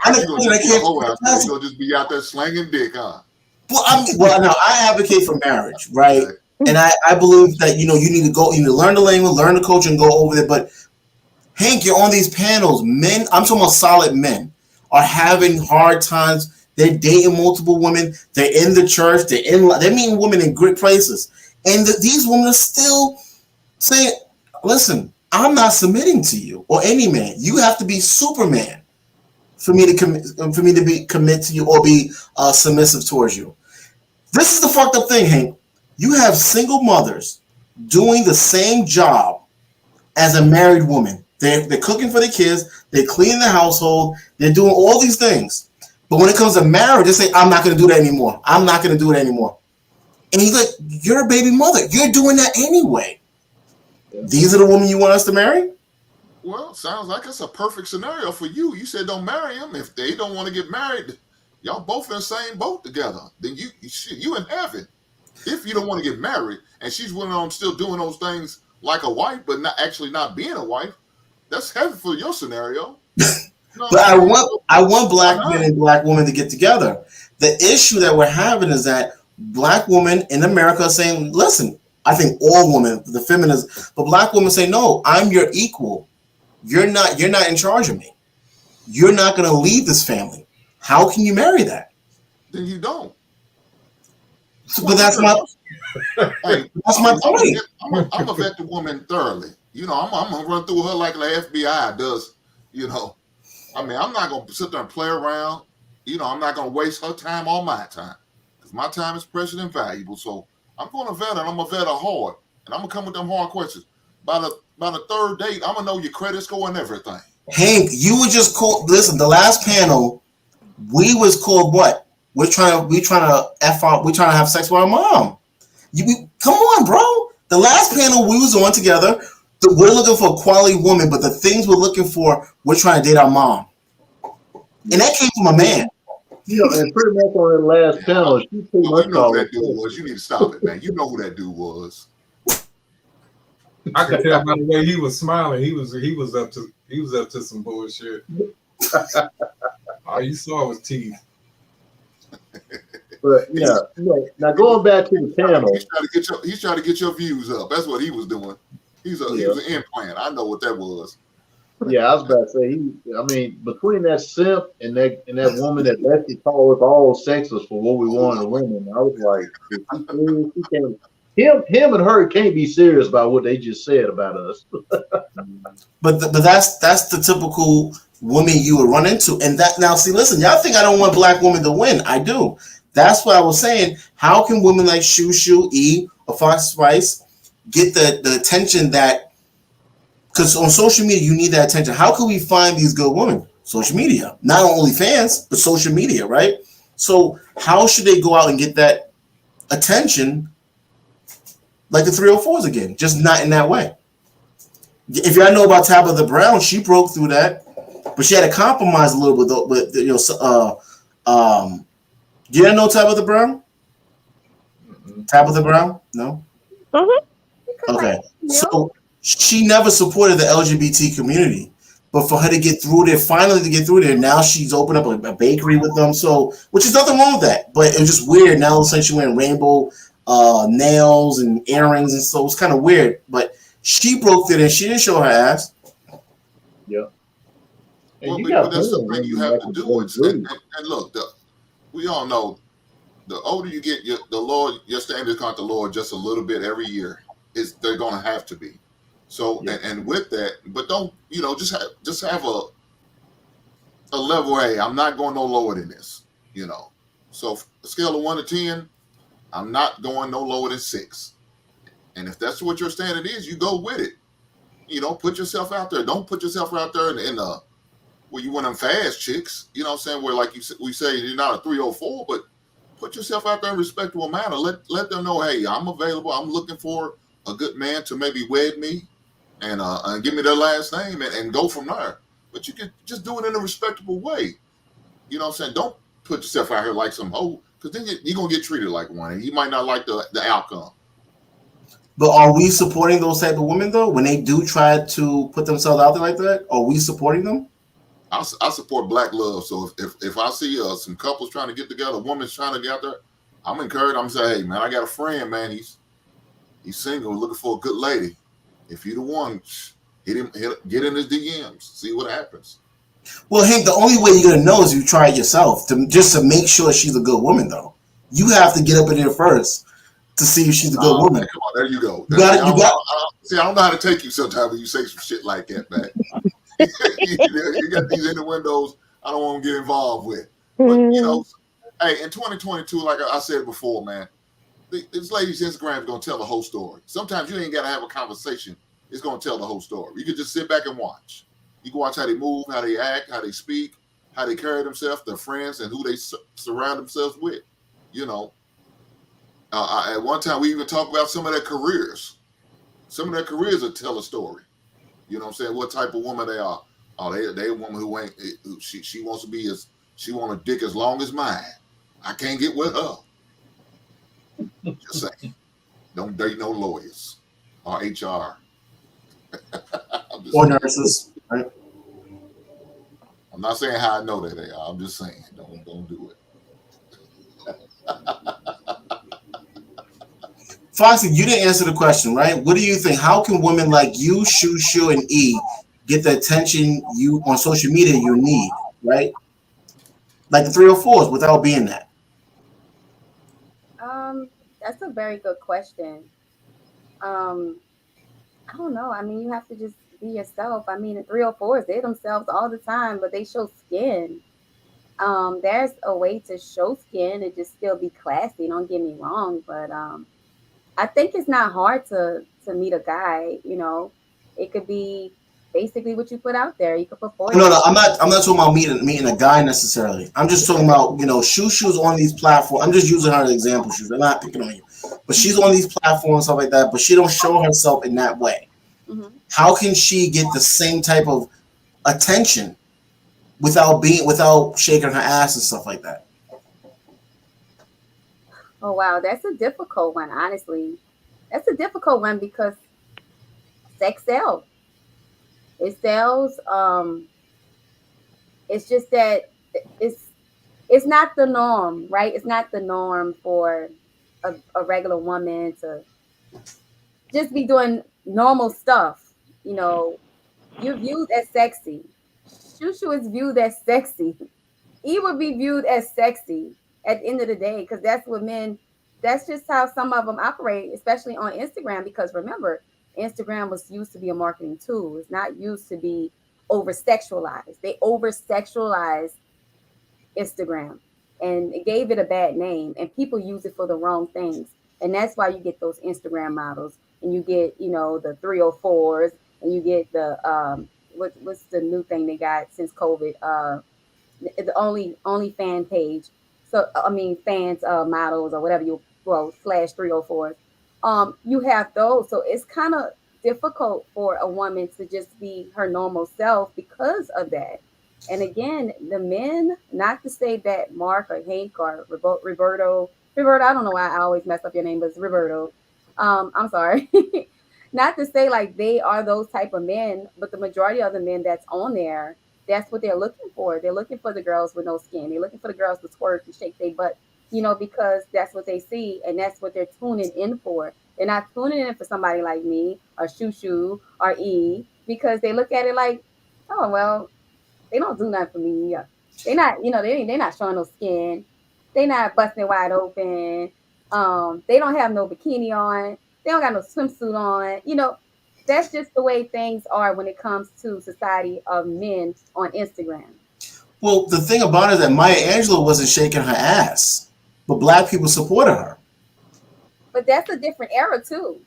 Find a You're person that can't. gonna just be out there slanging dick, huh? Well, no, I advocate for marriage, right? Okay. And I believe that you need to learn the language, learn the culture, and go over there. But Hank, you're on these panels. Men, I'm talking about solid men, are having hard times. They're dating multiple women. They're in the church. They're meeting women in great places, and these women are still saying, "Listen, I'm not submitting to you or any man. You have to be Superman for me to be commit to you or be submissive towards you." This is the fucked up thing, Hank. You have single mothers doing the same job as a married woman. They're cooking for the kids. They're cleaning the household. They're doing all these things. But when it comes to marriage, they say, I'm not going to do that anymore. I'm not going to do it anymore. And he's like, you're a baby mother. You're doing that anyway. These are the women you want us to marry? Well, sounds like it's a perfect scenario for you. You said don't marry them. If they don't want to get married, y'all both in the same boat together. Then you in heaven. If you don't want to get married and she's willing on still doing those things like a wife, but not being a wife, that's heaven for your scenario. But I want black men and black women to get together. The issue that we're having is that black women in America are saying, listen, I think all women, the feminists, but black women say, no, I'm your equal. You're not in charge of me. You're not going to leave this family. How can you marry that? Then you don't. But that's my point. I'm a vet the woman thoroughly. I'm gonna run through her like the FBI does. I mean, I'm not gonna sit there and play around. I'm not gonna waste her time or my time because my time is precious and valuable. So I'm gonna vet her. And I'm gonna vet her hard, and I'm gonna come with them hard questions. By the third date, I'm gonna know your credit score and everything. Hank, you were just called. Listen, the last panel, we was called what? We trying to f out. We trying to have sex with our mom. Come on, bro. The last panel we was on together. We're looking for a quality woman, but the things we're looking for, we're trying to date our mom, and that came from a man. You know, and pretty much on that last panel, she pretty much You know who called that dude was. You need to stop it, man. You know who that dude was. I could tell by the way he was smiling. He was up to some bullshit. All you saw was teeth. But yeah, now going back to the panel, He's trying to get your views up. That's what he was doing. He was an implant. I know what that was. Yeah, I was about to say between that simp and that woman that Leslie called us all sexist for what we wanted women, I was like, she can't. Him and her can't be serious about what they just said about us. But that's the typical woman you would run into, and that now see, listen, y'all think I don't want black women to win? I do. That's what I was saying. How can women like Shushu, E, or Fox Spice get the attention that? Because on social media, you need that attention. How can we find these good women? Social media, not only fans, but social media, right? So how should they go out and get that attention? Like the 304s again, just not in that way. If y'all know about Tabitha Brown, she broke through that, but she had to compromise a little bit. With do you know Tabitha Brown? Tabitha Brown? No. Okay, so she never supported the LGBT community, but for her to get through there, finally to get through there, now she's opened up a bakery with them. So, which is nothing wrong with that, but it was just weird. Now all of a sudden she wearing rainbow nails and earrings, and so it's kind of weird. But she broke through there. She didn't show her ass. Yeah. But that's something you have to do. And look, we all know the older you get, your standards come to lower just a little bit every year. They're going to have to be. So and with that, but don't just have a level. Hey, I'm not going no lower than this. So a scale of 1 to 10, I'm not going no lower than 6. And if that's what your standard is, you go with it. Put yourself out there. Don't put yourself out there in where you want them fast chicks. You know what I'm saying? Where we say you're not a 304, but put yourself out there in a respectable manner. Let them know, hey, I'm available. I'm looking for a good man to maybe wed me and give me their last name and go from there. But you can just do it in a respectable way. You know what I'm saying? Don't put yourself out here like some hoe, because then you're going to get treated like one, and you might not like the outcome. But are we supporting those type of women, though, when they do try to put themselves out there like that? Are we supporting them? I support black love. So if I see some couples trying to get together, a woman's trying to get out there, I'm encouraged. I'm saying, hey, man, I got a friend, man. He's single, looking for a good lady. If you're the one, get in his DMs, see what happens. Well, Hank, the only way you're gonna know is you try it yourself, just to make sure she's a good woman. Though you have to get up in there first to see if she's a good woman. Come on, there you go. I don't know how to take you sometimes when you say some shit like that, man. You got these innuendos I don't want to get involved with. But hey, in 2022, like I said before, man, this lady's Instagram is gonna tell the whole story. Sometimes you ain't gotta have a conversation; it's gonna tell the whole story. You can just sit back and watch. You can watch how they move, how they act, how they speak, how they carry themselves, their friends, and who they surround themselves with. At one time, we even talked about some of their careers. Some of their careers will tell a story. You know what I'm saying? What type of woman they are. Oh, they a woman who ain't. She wants to be she want a dick as long as mine. I can't get with her. Just saying. Don't date no lawyers or HR. Or nurses. Right? I'm not saying how I know that they are. I'm just saying don't do it. Foxy, you didn't answer the question, right? What do you think? How can women like you, Shushu, and E get the attention you on social media you need, right? Like the 304s without being that. That's a very good question. I don't know. I mean, you have to just be yourself. I mean, the 304s, they're themselves all the time, but they show skin. There's a way to show skin and just still be classy. Don't get me wrong, but I think it's not hard to meet a guy. It could be basically what you put out there. You could put 40. No, I'm not talking about meeting a guy necessarily. I'm just talking about, Shushu's on these platforms. I'm just using her as an example, Shushu. I'm not picking on you, but she's on these platforms, stuff like that. But she don't show herself in that way. Mm-hmm. How can she get the same type of attention without shaking her ass and stuff like that? Oh wow, that's a difficult one. Honestly, that's a difficult one because sex sells. It sells. It's just that it's it's not the norm, right? It's not the norm for a regular woman to just be doing normal stuff. You know, you're viewed as sexy. Shushu is viewed as sexy. He would be viewed as sexy at the end of the day because that's what men. That's just how some of them operate, especially on Instagram. Because remember, Instagram was used to be a marketing tool. It's not used to be over sexualized. They over sexualize Instagram and it gave it a bad name and people use it for the wrong things. And that's why you get those Instagram models and you get, the 304s and you get the what's the new thing they got since COVID? The only fan page. So I mean fans models or whatever you slash 304s. You have those. So it's kind of difficult for a woman to just be her normal self because of that. And again, the men, not to say that Mark or Hank or Roberto, I don't know why I always mess up your name, but it's Roberto. I'm sorry. Not to say like they are those type of men, but the majority of the men that's on there, that's what they're looking for. They're looking for the girls with no skin. They're looking for the girls to twerk and shake their butt, because that's what they see and that's what they're tuning in for. They're not tuning in for somebody like me or Shushu or E because they look at it like, oh well, they don't do nothing for me. They not, they're not showing no skin. They not busting wide open. They don't have no bikini on. They don't got no swimsuit on. That's just the way things are when it comes to society of men on Instagram. Well, the thing about it is that Maya Angelou wasn't shaking her ass, but black people supported her. But that's a different era too.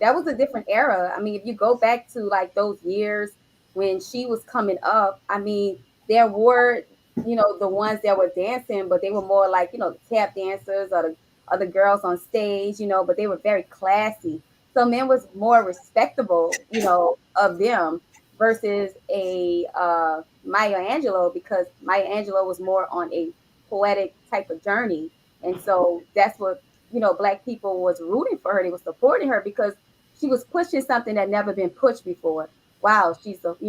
That was a different era. I mean, if you go back to like those years when she was coming up, I mean, there were, the ones that were dancing, but they were more like, the tap dancers or the girls on stage, but they were very classy. So men was more respectable, of them versus a Maya Angelou because Maya Angelou was more on a poetic type of journey. And so that's what black people was rooting for her. They was supporting her because she was pushing something that never been pushed before. Wow, she's good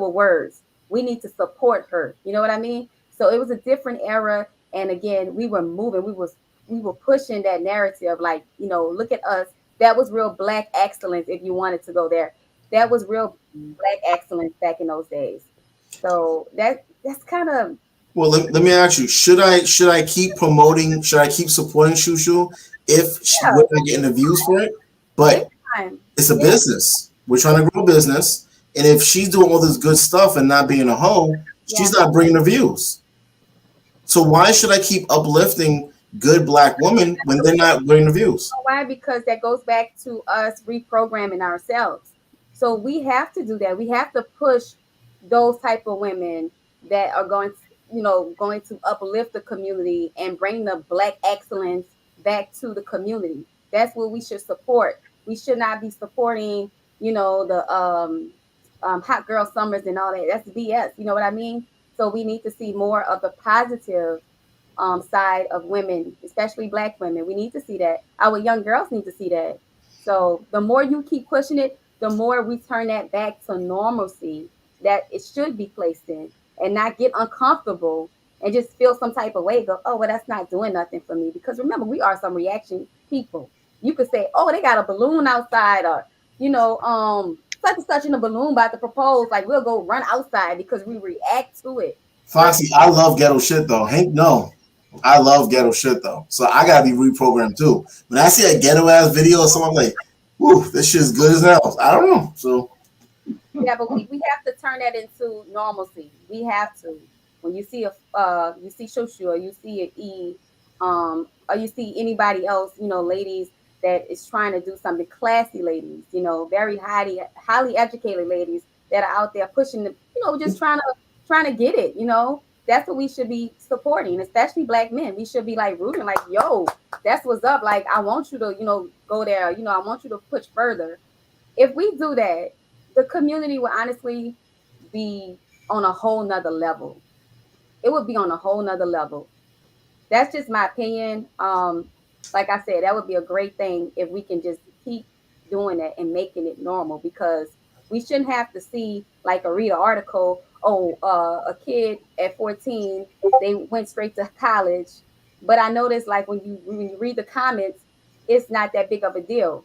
with words. We need to support her. You know what I mean? So it was a different era. And again, we were moving. We were pushing that narrative. Like, look at us. That was real black excellence. If you wanted to go there, that was real black excellence back in those days. So that's kind of. Well, let me ask you: should I keep promoting? Should I keep supporting Shushu if we're not getting the views for it? But it's a business. We're trying to grow a business, and if she's doing all this good stuff and not being a hoe, she's not bringing the views. So why should I keep uplifting good black women when they're not bringing the views? Why? Because that goes back to us reprogramming ourselves. So we have to do that. We have to push those type of women that are going to uplift the community and bring the black excellence back to the community. That's what we should support. We should not be supporting, the hot girl summers and all that. That's BS. You know what I mean? So we need to see more of the positive side of women, especially black women. We need to see that. Our young girls need to see that. So the more you keep pushing it, the more we turn that back to normalcy that it should be placed in and not get uncomfortable and just feel some type of way. Go, oh, well, that's not doing nothing for me. Because remember, we are some reaction people. You could say, oh, they got a balloon outside or, such and such in a balloon about to propose. Like we'll go run outside because we react to it. Foxy, I love ghetto shit though. Hank, no. I love ghetto shit though. So I gotta be reprogrammed too. When I see a ghetto ass video or something, I'm like, whew, this shit's good as hell. I don't know. So yeah, but we have to turn that into normalcy. We have to. When you see you see Shushu or you see a E, or you see anybody else, ladies that is trying to do something. Classy ladies, you know, very highly educated ladies that are out there pushing the, you know, just trying to get it, you know. That's what we should be supporting, especially black men. We should be like rooting, like, yo, that's what's up. Like, I want you to, you know, go there. You know, I want you to push further. If we do that, the community will honestly be on a whole nother level. It would be on a whole nother level. That's just my opinion. Like I said, that would be a great thing if we can just keep doing that and making it normal, because we shouldn't have to see like a read an article. Oh, a kid at 14, they went straight to college. But I noticed like when you read the comments, it's not that big of a deal.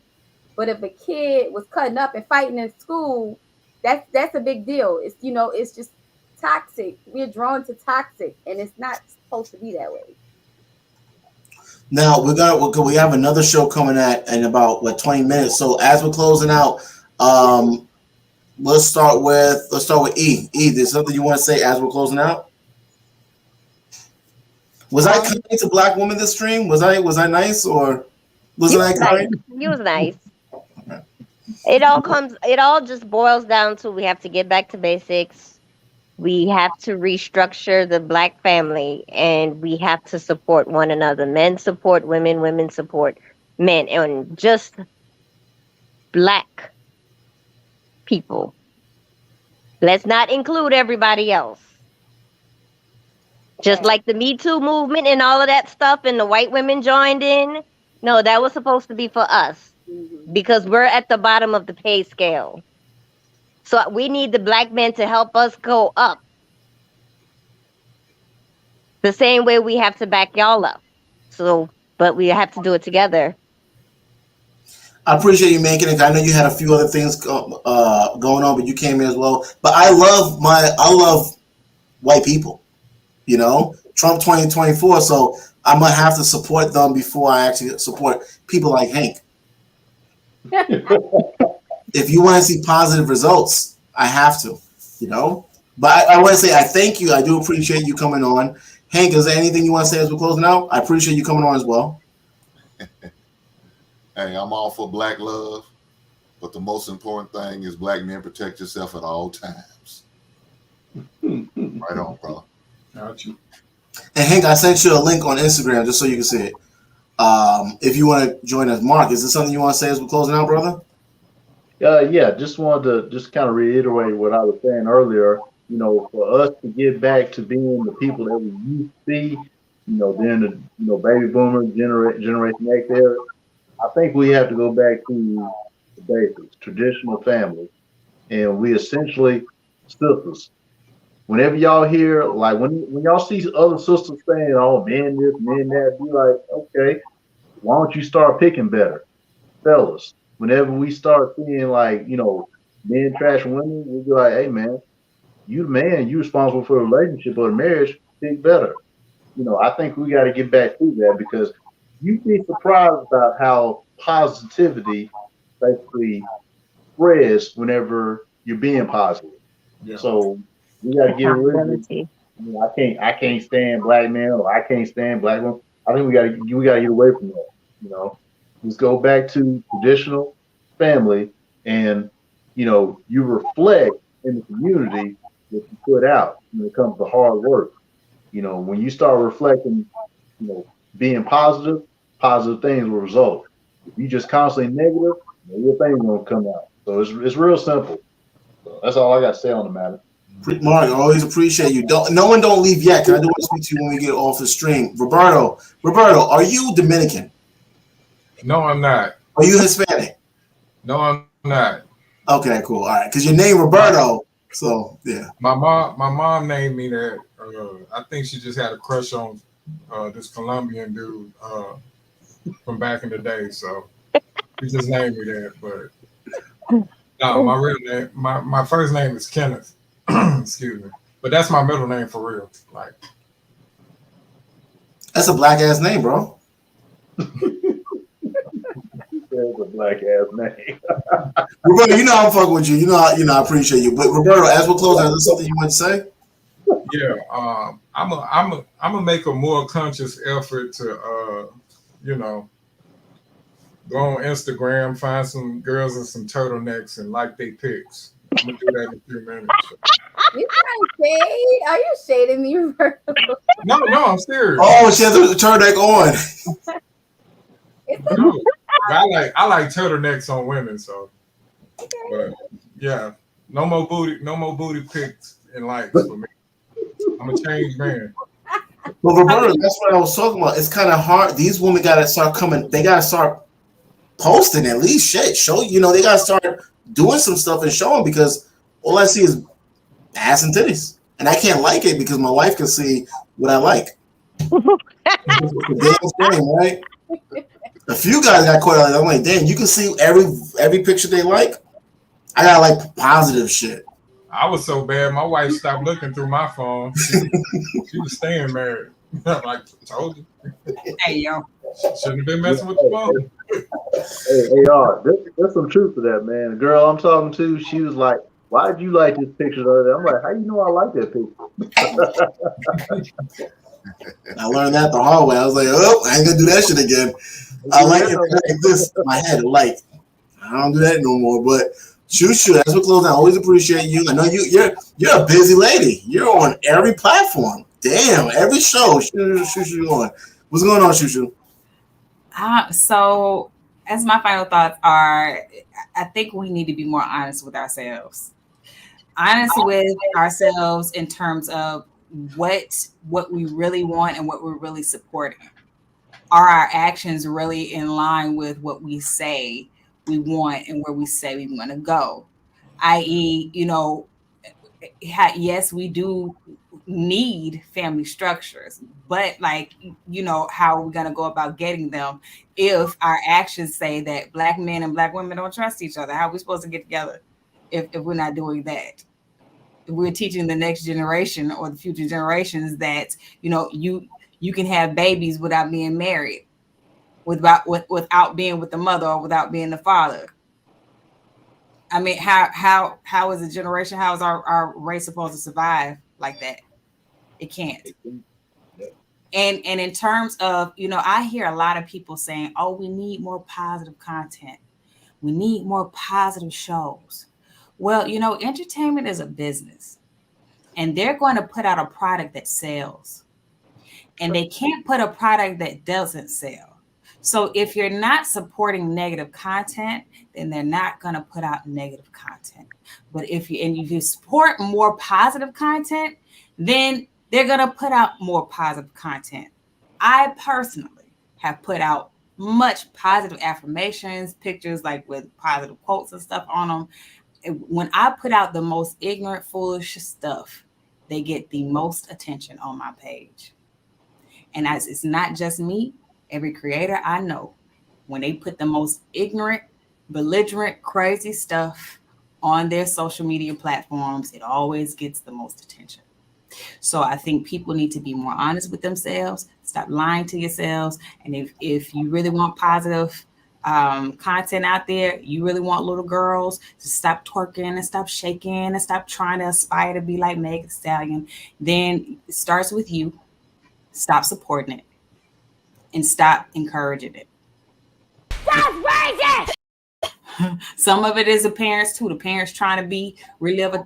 But if a kid was cutting up and fighting in school, that's a big deal. It's, you know, it's just toxic. We're drawn to toxic, and it's not supposed to be that way. Now we have another show coming at in about 20 minutes. So as we're closing out, let's start with E. E, there's something you want to say as we're closing out? Was I kind to black women this stream? Was I nice, or wasn't I kind? He was nice. It all just boils down to we have to get back to basics. We have to restructure the black family, and we have to support one another. Men support women, women support men, and just black people. Let's not include everybody else. Just like the Me Too movement and all of that stuff, and the white women joined in. No, that was supposed to be for us, because we're at the bottom of the pay scale. So we need the black men to help us go up. The same way we have to back y'all up. So, but we have to do it together. I appreciate you making it. I know you had a few other things going on, but you came in as well. But I love white people. You know, Trump 2024. So I'm gonna have to support them before I actually support people like Hank. If you want to see positive results, I have to, you know. But I want to say I thank you. I do appreciate you coming on. Hank, is there anything you want to say as we're closing out? I appreciate you coming on as well. Hey, I'm all for black love, but the most important thing is black men protect yourself at all times. Right on, bro. Got you. And Hank, I sent you a link on Instagram just so you can see it. If you want to join us, Mark, is there something you want to say as we're closing out, brother? Yeah, just wanted to kind of reiterate what I was saying earlier. You know, for us to get back to being the people that we used to be, you know, then the baby boomer generation X era, I think we have to go back to the basics, traditional family, and we essentially sisters. Whenever y'all hear, like when y'all see other sisters saying, "Oh, men this, men that," be like, "Okay, why don't you start picking better, fellas?" Whenever we start seeing like, you know, men trash women, we'll be like, "Hey, man, you the man, you responsible for a relationship or a marriage, pick better." You know, I think we got to get back to that, because you'd be surprised about how positivity basically spreads whenever you're being positive. Yeah. So we got to get rid of it. You know, I can't stand black men, or I can't stand black women. I think we got to get away from that. You know, just go back to traditional family, and you know, you reflect in the community that you put out when it comes to hard work. You know, when you start reflecting, you know, being positive things will result. If you just constantly negative, your things won't come out. So it's real simple. So that's all I got to say on the matter. Mark, I always appreciate you. No one don't leave yet, because I do want to speak to you when we get off the stream. Roberto, are you Dominican? No, I'm not. Are you Hispanic? No, I'm not. Okay, cool. All right, because your name Roberto, so yeah. My mom named me that. I think she just had a crush on this Colombian dude from back in the day, so she just named me that. But no, my real name, my first name is Kenneth. Excuse me, but that's my middle name for real. Like, that's a black ass name, bro. That's a black ass name. Roberto, you know I'm fucking with you. You know I appreciate you. But Roberto, as we're closing, is there something you want to say? Yeah, I'm gonna make a more conscious effort to, you know, Go on Instagram, find some girls in some turtlenecks and like they pics. I'm gonna do that in a few minutes. You trying shade? Are you shading me? No, I'm serious. Oh, she has the turtleneck on. No, I like turtlenecks on women, so. But yeah, no more booty pics and likes for me. I'm a changed man. Well, Roberta, that's what I was talking about. It's kind of hard. These women gotta start coming. They gotta start posting at least shit. Show they gotta start doing some stuff and showing, because all I see is ass and titties, and I can't like it because my wife can see what I like. It's the damn thing, right? A few guys got caught out. I'm like, damn, you can see every picture they like. I gotta like positive shit. I was so bad, my wife stopped looking through my phone. She was staying married. I'm like, told you. Hey, yo. Shouldn't have been messing with the phone. Hey, AR, there's some truth to that, man. The girl I'm talking to, she was like, why did you like this picture the other day? I'm like, how you know I like that picture? I learned that the hard way. I was like, oh, I ain't gonna do that shit again. I like it like this in my head. Like, I don't do that no more. But Shushu, that's what closing. I always appreciate you. I know you're a busy lady. You're on every platform. Damn, every show. Shushu on. What's going on, Shushu? So, as my final thoughts are, I think we need to be more honest with ourselves. Honest with ourselves in terms of what we really want and what we're really supporting. Are our actions really in line with what we say we want and where we say we want to go? I.e., yes, we do need family structures, but how are we going to go about getting them if our actions say that Black men and Black women don't trust each other? How are we supposed to get together if we're not doing that? If we're teaching the next generation or the future generations that you can have babies without being married, without being with the mother or without being the father. I mean, how is a generation, how is our race supposed to survive like that? It can't. And in terms of, I hear a lot of people saying, oh, we need more positive content. We need more positive shows. Well, entertainment is a business, and they're going to put out a product that sells, and they can't put a product that doesn't sell. So if you're not supporting negative content, then they're not going to put out negative content. But if you support more positive content, then they're going to put out more positive content. I personally have put out much positive affirmations, pictures like with positive quotes and stuff on them. When I put out the most ignorant, foolish stuff, they get the most attention on my page. And it's not just me. Every creator I know, when they put the most ignorant, belligerent, crazy stuff on their social media platforms, it always gets the most attention. So I think people need to be more honest with themselves, stop lying to yourselves. And if you really want positive content out there, you really want little girls to stop twerking and stop shaking and stop trying to aspire to be like Megan Thee Stallion, then it starts with you. Stop supporting it and stop encouraging it. That's crazy. Some of it is the parents too. The parents trying to relive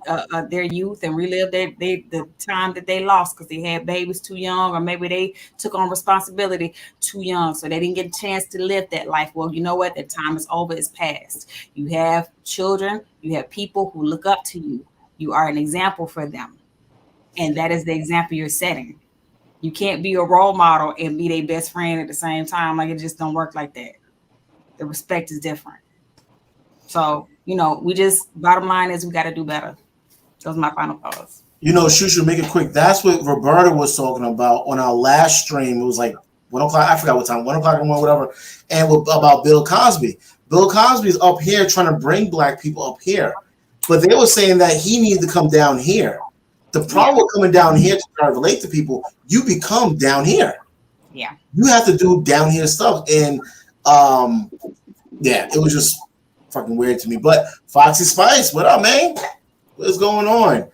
their youth and relive the time that they lost because they had babies too young, or maybe they took on responsibility too young, so they didn't get a chance to live that life. Well, you know what? That time is over. It's past. You have children. You have people who look up to you. You are an example for them, and that is the example you're setting. You can't be a role model and be their best friend at the same time. Like, it just don't work like that. The respect is different. So, bottom line is we got to do better. Those are my final thoughts. Shushu, make it quick. That's what Roberta was talking about on our last stream. It was like 1 o'clock. I forgot what time, 1 o'clock in the morning, whatever. And about Bill Cosby. Bill Cosby's up here trying to bring Black people up here. But they were saying that he needs to come down here. The problem with coming down here to try to relate to people, you become down here. Yeah. You have to do down here stuff. And it was just fucking weird to me. But Foxy Spice, what up, man? What's going on?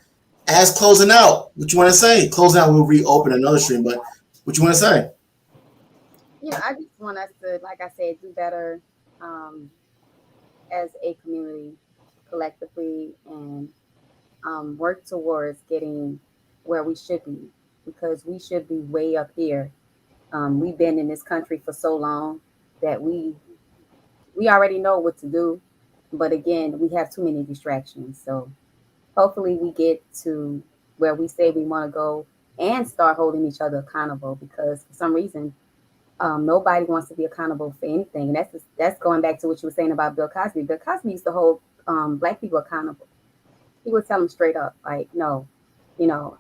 As closing out, what you want to say? Closing out, we'll reopen another stream, but what you want to say? I just want us to, like I said, do better um, as a community collectively and work towards getting where we should be because we should be way up here. We've been in this country for so long that we already know what to do, but again, we have too many distractions. So hopefully, we get to where we say we want to go and start holding each other accountable because for some reason nobody wants to be accountable for anything. And that's going back to what you were saying about Bill Cosby. Bill Cosby used to hold black people accountable. He would tell them straight up, like, no,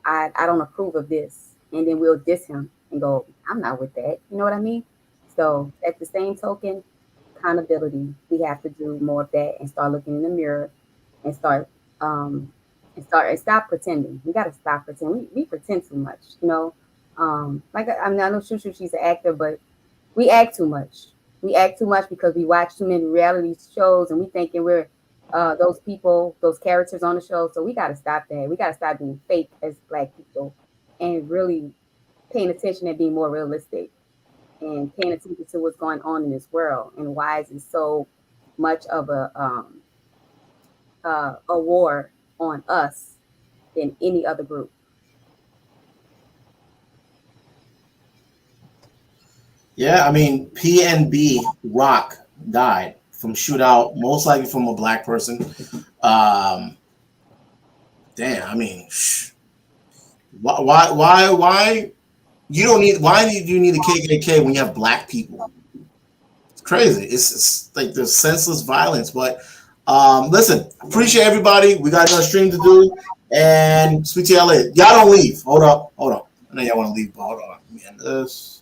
I don't approve of this. And then we'll diss him and go, I'm not with that. You know what I mean? So at the same token, accountability, we have to do more of that and start looking in the mirror and um and stop pretending. We gotta stop pretending. We pretend too much, Like I mean, I know she's an actor, but we act too much. We act too much because we watch too many reality shows and we thinking we're those people, those characters on the show. So we got to stop that. We got to stop being fake as black people and really paying attention and being more realistic and paying attention to what's going on in this world and why is it so much of a war on us than any other group. Yeah, I mean, PNB Rock died from shootout, most likely from a black person. Damn, I mean, why? You don't need. Why do you need a KKK when you have black people? It's crazy. It's like the senseless violence. But listen, appreciate everybody. We got another stream to do, and speak to y'all later. Y'all don't leave. Hold up. I know y'all want to leave, but hold on. Man, this.